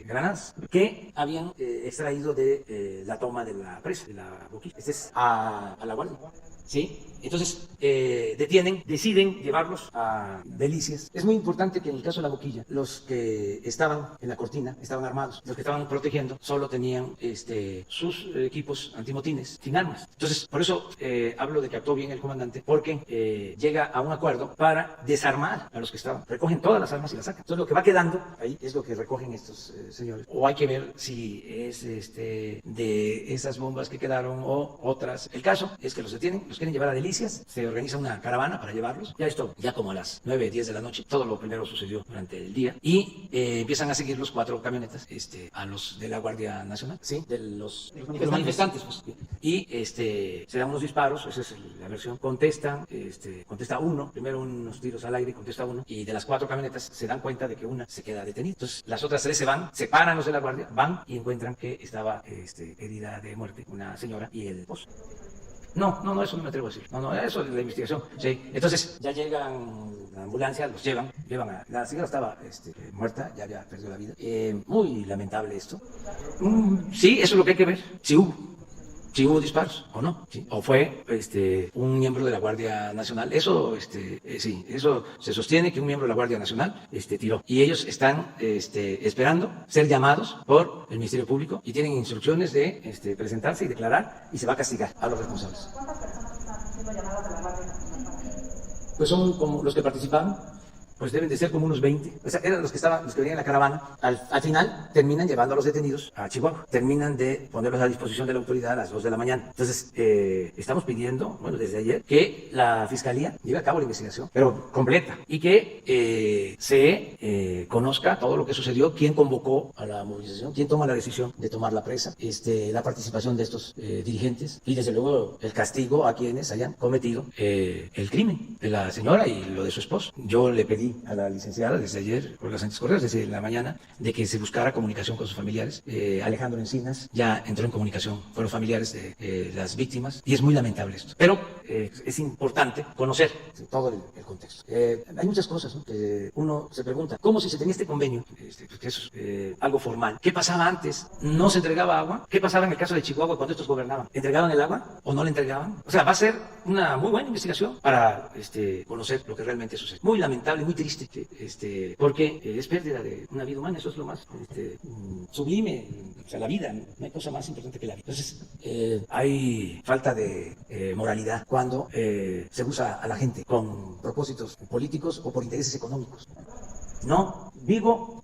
S1: granadas que habían extraído de la toma de la presa, de la Boquilla. Es a la Guardia. ¿sí? Entonces, deciden llevarlos a Delicias. Es muy importante que en el caso de La Boquilla, los que estaban en la cortina estaban armados. Los que estaban protegiendo solo tenían sus equipos antimotines, sin armas. Entonces, por eso hablo de que actuó bien el comandante, porque llega a un acuerdo para desarmar a los que estaban. Recogen todas las armas y las sacan. Entonces, lo que va quedando ahí es lo que recogen estos señores. O hay que ver si es de esas bombas que quedaron o otras. El caso es que los detienen, los quieren llevar a Delicias. Se organiza una caravana para llevarlos. Ya como a las 9, 10 de la noche, todo lo primero sucedió durante el día. Y empiezan a seguir los 4 camionetas a los de la Guardia Nacional, ¿sí? De los manifestantes. Pues. Y se dan unos disparos, esa es la versión. Contesta uno, primero unos tiros al aire, contesta uno. Y de las 4 camionetas se dan cuenta de que una se queda detenida. Entonces las otras 3 se van, separan los de la Guardia, van y encuentran que estaba herida de muerte una señora y el esposo. No, eso no me atrevo a decir. No, eso es la investigación. Sí. Entonces, ya llegan la ambulancia, los llevan la señora estaba muerta, ya había perdido la vida. Muy lamentable esto. Sí, eso es lo que hay que ver. Si hubo disparos o no, ¿sí? O fue un miembro de la Guardia Nacional. Eso, sí, eso se sostiene que un miembro de la Guardia Nacional tiró. Y ellos están esperando ser llamados por el Ministerio Público y tienen instrucciones de presentarse y declarar y se va a castigar a los responsables.
S4: ¿Cuántas personas están siendo llamadas a la Guardia Nacional?
S1: Pues son como los que participaron. Pues deben de ser como unos 20. O sea, eran los que venían en la caravana. Al final terminan llevando a los detenidos a Chihuahua. Terminan de ponerlos a disposición de la autoridad a las 2 de la mañana. Entonces, estamos pidiendo, desde ayer, que la Fiscalía lleve a cabo la investigación, pero completa, y que se conozca todo lo que sucedió, quién convocó a la movilización, quién toma la decisión de tomar la presa, la participación de estos dirigentes y, desde luego, el castigo a quienes hayan cometido el crimen de la señora y lo de su esposo. Yo le pedí a la licenciada desde ayer, por las antes desde la mañana, de que se buscara comunicación con sus familiares. Alejandro Encinas ya entró en comunicación con los familiares de las víctimas y es muy lamentable esto. Pero es importante conocer todo el contexto. Hay muchas cosas, ¿no?, que uno se pregunta, ¿cómo si se tenía este convenio? Porque eso es algo formal. ¿Qué pasaba antes? ¿No se entregaba agua? ¿Qué pasaba en el caso de Chihuahua cuando estos gobernaban? ¿Entregaban el agua o no le entregaban? O sea, va a ser una muy buena investigación para conocer lo que realmente sucede. Muy lamentable, muy triste, porque es pérdida de una vida humana. Eso es lo más sublime. O sea, la vida, no hay cosa más importante que la vida. Entonces, hay falta de moralidad cuando se usa a la gente con propósitos políticos o por intereses económicos. No, digo,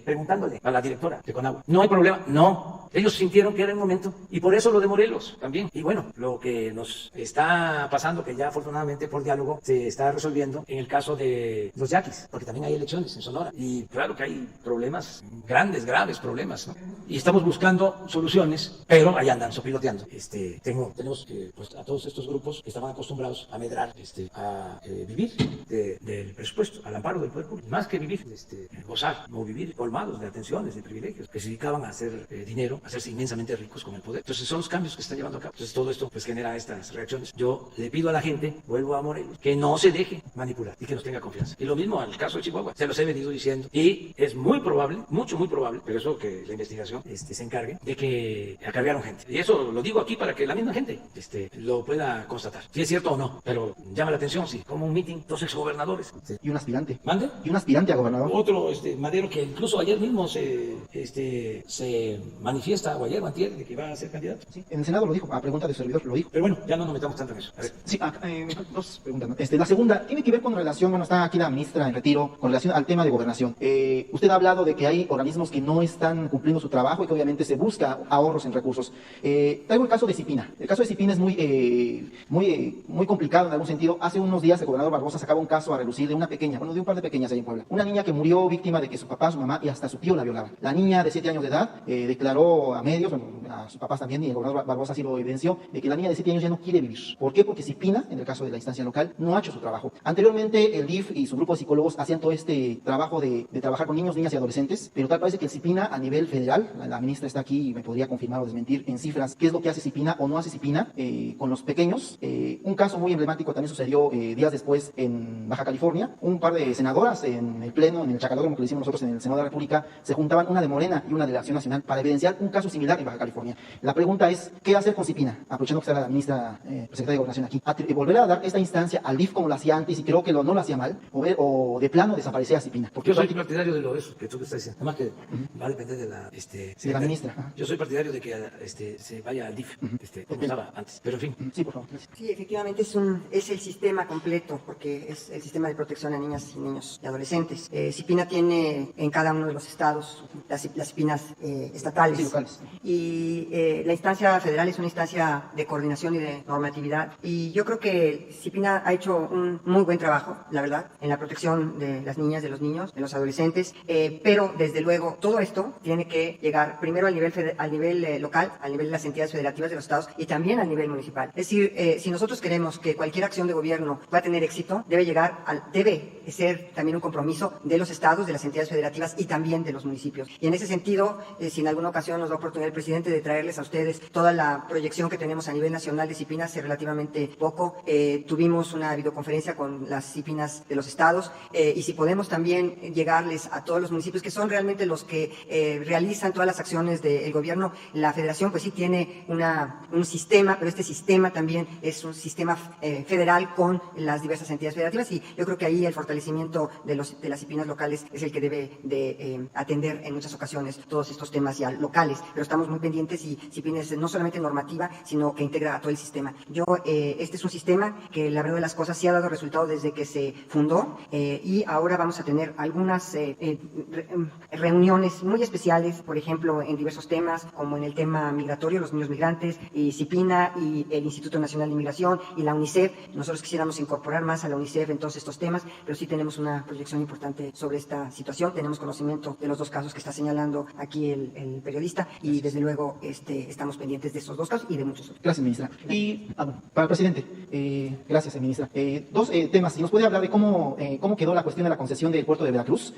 S1: preguntándole a la directora de Conagua, no hay problema, no. Ellos sintieron que era el momento y por eso lo de Morelos también. Y bueno, lo que nos está pasando, que ya afortunadamente por diálogo se está resolviendo en el caso de los yaquis, porque también hay elecciones en Sonora. Y claro que hay problemas, graves problemas, ¿no? Y estamos buscando soluciones, pero ahí andan sopiloteando. Tenemos pues a todos estos grupos que estaban acostumbrados a medrar, a vivir del presupuesto, al amparo del poder público. Más que vivir, gozar, no vivir colmados de atenciones, de privilegios, que se dedicaban a hacer dinero, a hacerse inmensamente ricos con el poder. Entonces son los cambios que se están llevando a cabo. Entonces todo esto pues genera estas reacciones. Yo le pido a la gente, vuelvo a Morelos, que no se deje manipular y que nos tenga confianza. Y lo mismo al caso de Chihuahua, se los he venido diciendo. Y es muy probable, muy probable, pero eso que la investigación se encargue, de que acarrearon gente. Y eso lo digo aquí para que la misma gente lo pueda constatar. Si es cierto o no, pero llama la atención, sí, como un meeting, dos exgobernadores.
S10: Y un aspirante.
S1: ¿Mande?
S10: Y un aspirante a gobernador.
S1: Otro Madero, que incluso ayer mismo se manifiesta, o ayer o antier, de que va a ser candidato.
S10: Sí, en el Senado lo dijo, a pregunta de su servidor lo dijo.
S1: Pero bueno, ya no nos metamos tanto en eso. A ver.
S10: Sí, dos preguntas, ¿no? La segunda tiene que ver con relación, está aquí la ministra en retiro, con relación al tema de gobernación. Usted ha hablado de que hay organismos que no están cumpliendo su trabajo y que obviamente se busca ahorros en recursos. Traigo el caso de Cipina. El caso de Cipina es muy complicado en algún sentido. Hace unos días el gobernador Barbosa sacaba un caso a relucir de una pequeña, de un par de pequeñas ahí en Puebla. Una niña que murió víctima de que su papá, su mamá y hasta su tío la violaban. La niña de 7 años de edad declaró a medios, a sus papás también, y el gobernador Barbosa así lo evidenció, de que la niña de 7 años ya no quiere vivir. ¿Por qué? Porque Cipina, en el caso de la instancia local, no ha hecho su trabajo. Anteriormente el DIF y su grupo de psicólogos hacían todo este trabajo de trabajar con niños, niñas y adolescentes, pero tal parece que el Cipina a nivel federal, la ministra está aquí y me podría confirmar o desmentir en cifras qué es lo que hace Cipina o no hace Cipina con los pequeños. Un caso muy emblemático también sucedió días después en Baja California. Un par de senadoras en el pleno, en el chacalódromo que le hicimos nosotros en el Senado de la República, se juntaban una de Morena y una de la Acción Nacional para evidenciar un caso similar en Baja California. California. La pregunta es, ¿qué hacer con Cipina? Aprovechando que está la ministra, secretaria de Gobernación aquí. ¿Volver a dar esta instancia al DIF como lo hacía antes y creo que no lo hacía mal? ¿O de plano desaparecer a Cipina?
S1: Porque yo soy partidario de eso que tú estás diciendo. Además que va a depender de la
S10: ministra.
S1: Yo soy partidario de que se vaya al DIF, como estaba antes. Pero en fin.
S10: Sí, por favor.
S2: Sí, efectivamente es el sistema completo, porque es el sistema de protección a niñas y niños y adolescentes. Cipina tiene en cada uno de los estados las Cipinas estatales.
S10: Sí, locales.
S2: Y la instancia federal es una instancia de coordinación y de normatividad. Y yo creo que Cipina ha hecho un muy buen trabajo, la verdad, en la protección de las niñas, de los niños, de los adolescentes. Pero, desde luego, todo esto tiene que llegar primero al nivel local, al nivel de las entidades federativas de los estados y también al nivel municipal. Es decir, si nosotros queremos que cualquier acción de gobierno pueda tener éxito, debe ser también un compromiso de los estados, de las entidades federativas y también de los municipios. Y en ese sentido, si en alguna ocasión nos da oportunidad el presidente de traerles a ustedes toda la proyección que tenemos a nivel nacional de Cipina, hace relativamente poco tuvimos una videoconferencia con las Cipinas de los estados y si podemos también llegarles a todos los municipios que son realmente los que realizan todas las acciones del gobierno. La federación pues sí tiene un sistema, pero este sistema también es un sistema federal con las diversas entidades federativas y yo creo que ahí el fortalecimiento de las Cipinas locales es el que debe de atender en muchas ocasiones todos estos temas ya locales, pero estamos muy pendientes y Cipina es no solamente normativa, sino que integra a todo el sistema. Este es un sistema que la verdad de las cosas sí ha dado resultado desde que se fundó y ahora vamos a tener algunas reuniones muy especiales, por ejemplo, en diversos temas, como en el tema migratorio, los niños migrantes, y Cipina y el Instituto Nacional de Inmigración y la UNICEF. Nosotros quisiéramos incorporar más a la UNICEF en todos estos temas, pero sí tenemos una proyección importante sobre esta situación. Tenemos conocimiento de los dos casos que está señalando aquí el periodista y desde luego estamos pendientes de esos dos casos y de muchos otros.
S10: Gracias, ministra. Y para el presidente, gracias, ministra. Dos temas. Si nos puede hablar de cómo quedó la cuestión de la concesión del puerto de Veracruz,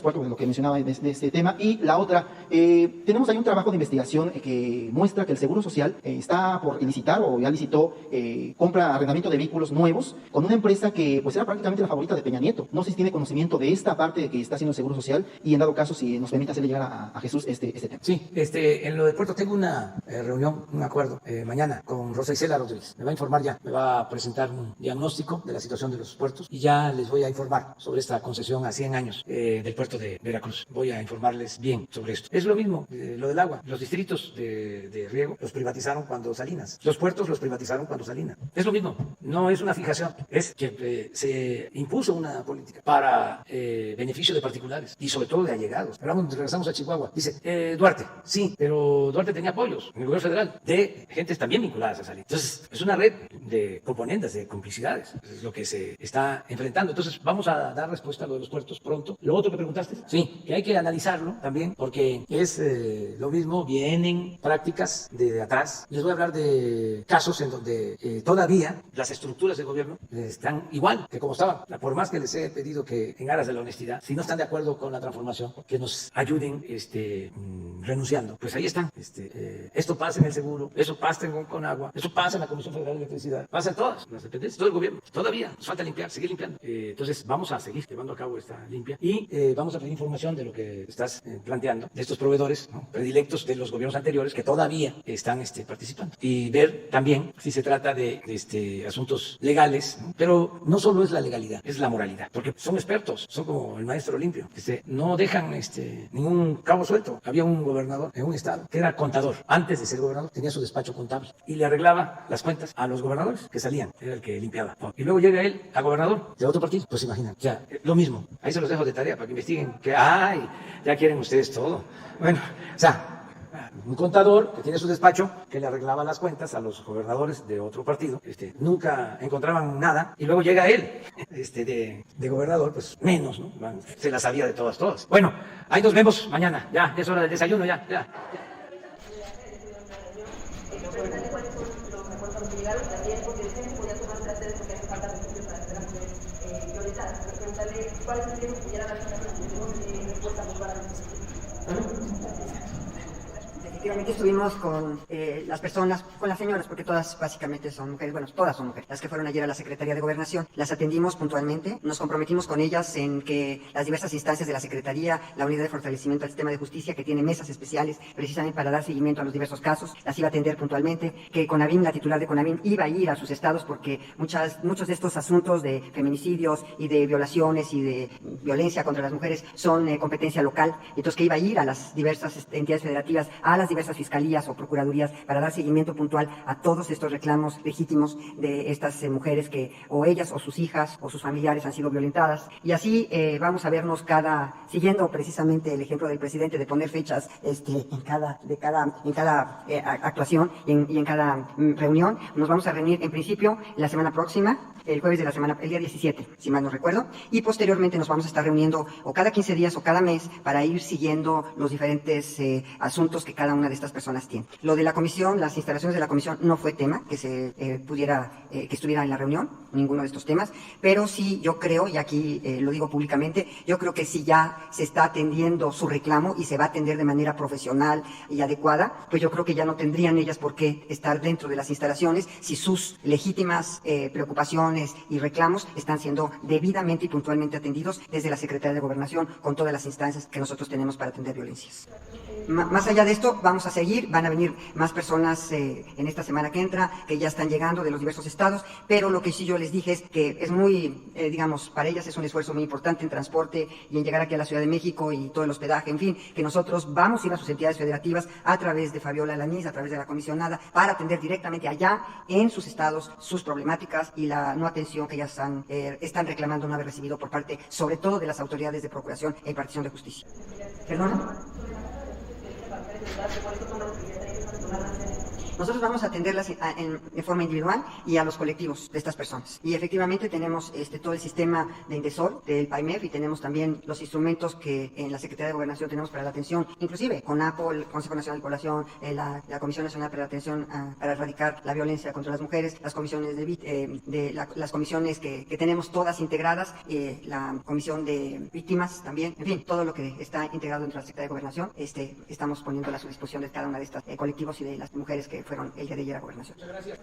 S10: Puerto, de lo que mencionaba de este tema. Y la otra, tenemos ahí un trabajo de investigación que muestra que el Seguro Social está por licitar o ya licitó arrendamiento de vehículos nuevos con una empresa que pues era prácticamente la favorita de Peña Nieto. No sé si tiene conocimiento de esta parte de que está haciendo el Seguro Social y en dado caso si nos permite hacerle llegar a Jesús este tema.
S1: Sí, en lo del puerto tengo una reunión, un acuerdo mañana con Rosa Isela Rodríguez. Me va a informar ya, me va a presentar un diagnóstico de la situación de los puertos y ya les voy a informar sobre esta concesión a 100 años del puerto de Veracruz. Voy a informarles bien sobre esto. Es lo mismo, lo del agua. Los distritos de riego los privatizaron cuando Salinas. Los puertos los privatizaron cuando Salinas. Es lo mismo. No es una fijación. Es que se impuso una política para beneficio de particulares y sobre todo de allegados. Regresamos a Chihuahua. Dice, Duarte, sí, pero Duarte tenía apoyos en el gobierno federal de gentes también vinculadas a Salinas. Entonces, es una red de componentes, de complicidades. Es lo que se está enfrentando. Entonces, vamos a dar respuesta a lo de los puertos pronto. Lo otro que preguntaste, sí, que hay que analizarlo también porque es lo mismo, vienen prácticas de atrás. Les voy a hablar de casos en donde todavía las estructuras de gobierno están igual que como estaban. Por más que les he pedido que en aras de la honestidad, si no están de acuerdo con la transformación, que nos ayuden renunciando. Pues ahí están. Esto pasa en el seguro, eso pasa con agua, eso pasa en la Comisión Federal de Electricidad, pasa en todas las dependencias, todo el gobierno. Todavía nos falta limpiar, seguir limpiando. Entonces vamos a seguir llevando a cabo esta limpia y vamos a pedir información de lo que estás planteando, de estos proveedores, ¿no?, predilectos de los gobiernos anteriores que todavía están participando y ver también si se trata de asuntos legales, ¿no? Pero no solo es la legalidad, es la moralidad, porque son expertos, son como el maestro limpio, no dejan ningún cabo suelto. Había un gobernador en un estado que era contador, antes de ser gobernador tenía su despacho contable y le arreglaba las cuentas a los gobernadores que salían, era el que limpiaba. Y luego llega él a gobernador de otro partido, pues imagina, o sea, lo mismo. Ahí se los dejo de tarea para que investiguen, que ya quieren ustedes todo. Bueno, o sea, un contador que tiene su despacho, que le arreglaba las cuentas a los gobernadores de otro partido, nunca encontraban nada, y luego llega él, de gobernador, pues menos, ¿no? Se la sabía de todas. Bueno, ahí nos vemos mañana, ya es hora del desayuno, ya.
S2: Efectivamente estuvimos con las personas, con las señoras, porque todas básicamente son mujeres, bueno, todas son mujeres, las que fueron ayer a la Secretaría de Gobernación. Las atendimos puntualmente, nos comprometimos con ellas en que las diversas instancias de la Secretaría, la Unidad de Fortalecimiento del Sistema de Justicia, que tiene mesas especiales precisamente para dar seguimiento a los diversos casos, las iba a atender puntualmente, que CONAVIM, la titular de CONAVIM, iba a ir a sus estados porque muchos de estos asuntos de feminicidios y de violaciones y de violencia contra las mujeres son competencia local, entonces que iba a ir a las diversas entidades federativas, a las diversas fiscalías o procuradurías para dar seguimiento puntual a todos estos reclamos legítimos de estas mujeres que o ellas o sus hijas o sus familiares han sido violentadas. Y así vamos a vernos siguiendo precisamente el ejemplo del presidente de poner fechas en cada actuación y en cada reunión. Nos vamos a reunir en principio la semana próxima, el jueves de la semana, el día 17, si mal no recuerdo, y posteriormente nos vamos a estar reuniendo o cada 15 días o cada mes para ir siguiendo los diferentes asuntos que cada una de estas personas tiene. Lo de la comisión, las instalaciones de la comisión no fue tema que se que estuviera en la reunión, ninguno de estos temas, pero sí yo creo, y aquí lo digo públicamente, yo creo que si ya se está atendiendo su reclamo y se va a atender de manera profesional y adecuada, pues yo creo que ya no tendrían ellas por qué estar dentro de las instalaciones si sus legítimas preocupaciones y reclamos están siendo debidamente y puntualmente atendidos desde la Secretaría de Gobernación con todas las instancias que nosotros tenemos para atender violencias. Más allá de esto, vamos a seguir, van a venir más personas en esta semana que entra, que ya están llegando de los diversos estados, pero lo que sí yo les dije es que es muy, para ellas es un esfuerzo muy importante en transporte y en llegar aquí a la Ciudad de México y todo el hospedaje, en fin, que nosotros vamos a ir a sus entidades federativas a través de Fabiola Laniz, a través de la comisionada, para atender directamente allá en sus estados sus problemáticas y la no atención que ellas están reclamando no haber recibido por parte, sobre todo, de las autoridades de procuración e impartición de justicia. ¿Perdona? Nosotros vamos a atenderlas de forma individual y a los colectivos de estas personas. Y efectivamente tenemos todo el sistema de Indesol, del PAIMEF, y tenemos también los instrumentos que en la Secretaría de Gobernación tenemos para la atención, inclusive CONAPO, el Consejo Nacional de Población, la Comisión Nacional para la Atención para erradicar la violencia contra las mujeres, las comisiones las comisiones que tenemos todas integradas, la Comisión de Víctimas también, en fin, todo lo que está integrado dentro de la Secretaría de Gobernación, estamos poniéndolo a su disposición de cada una de estas colectivos y de las mujeres que fueron el día de ayer a Gobernación.
S1: Muchas gracias.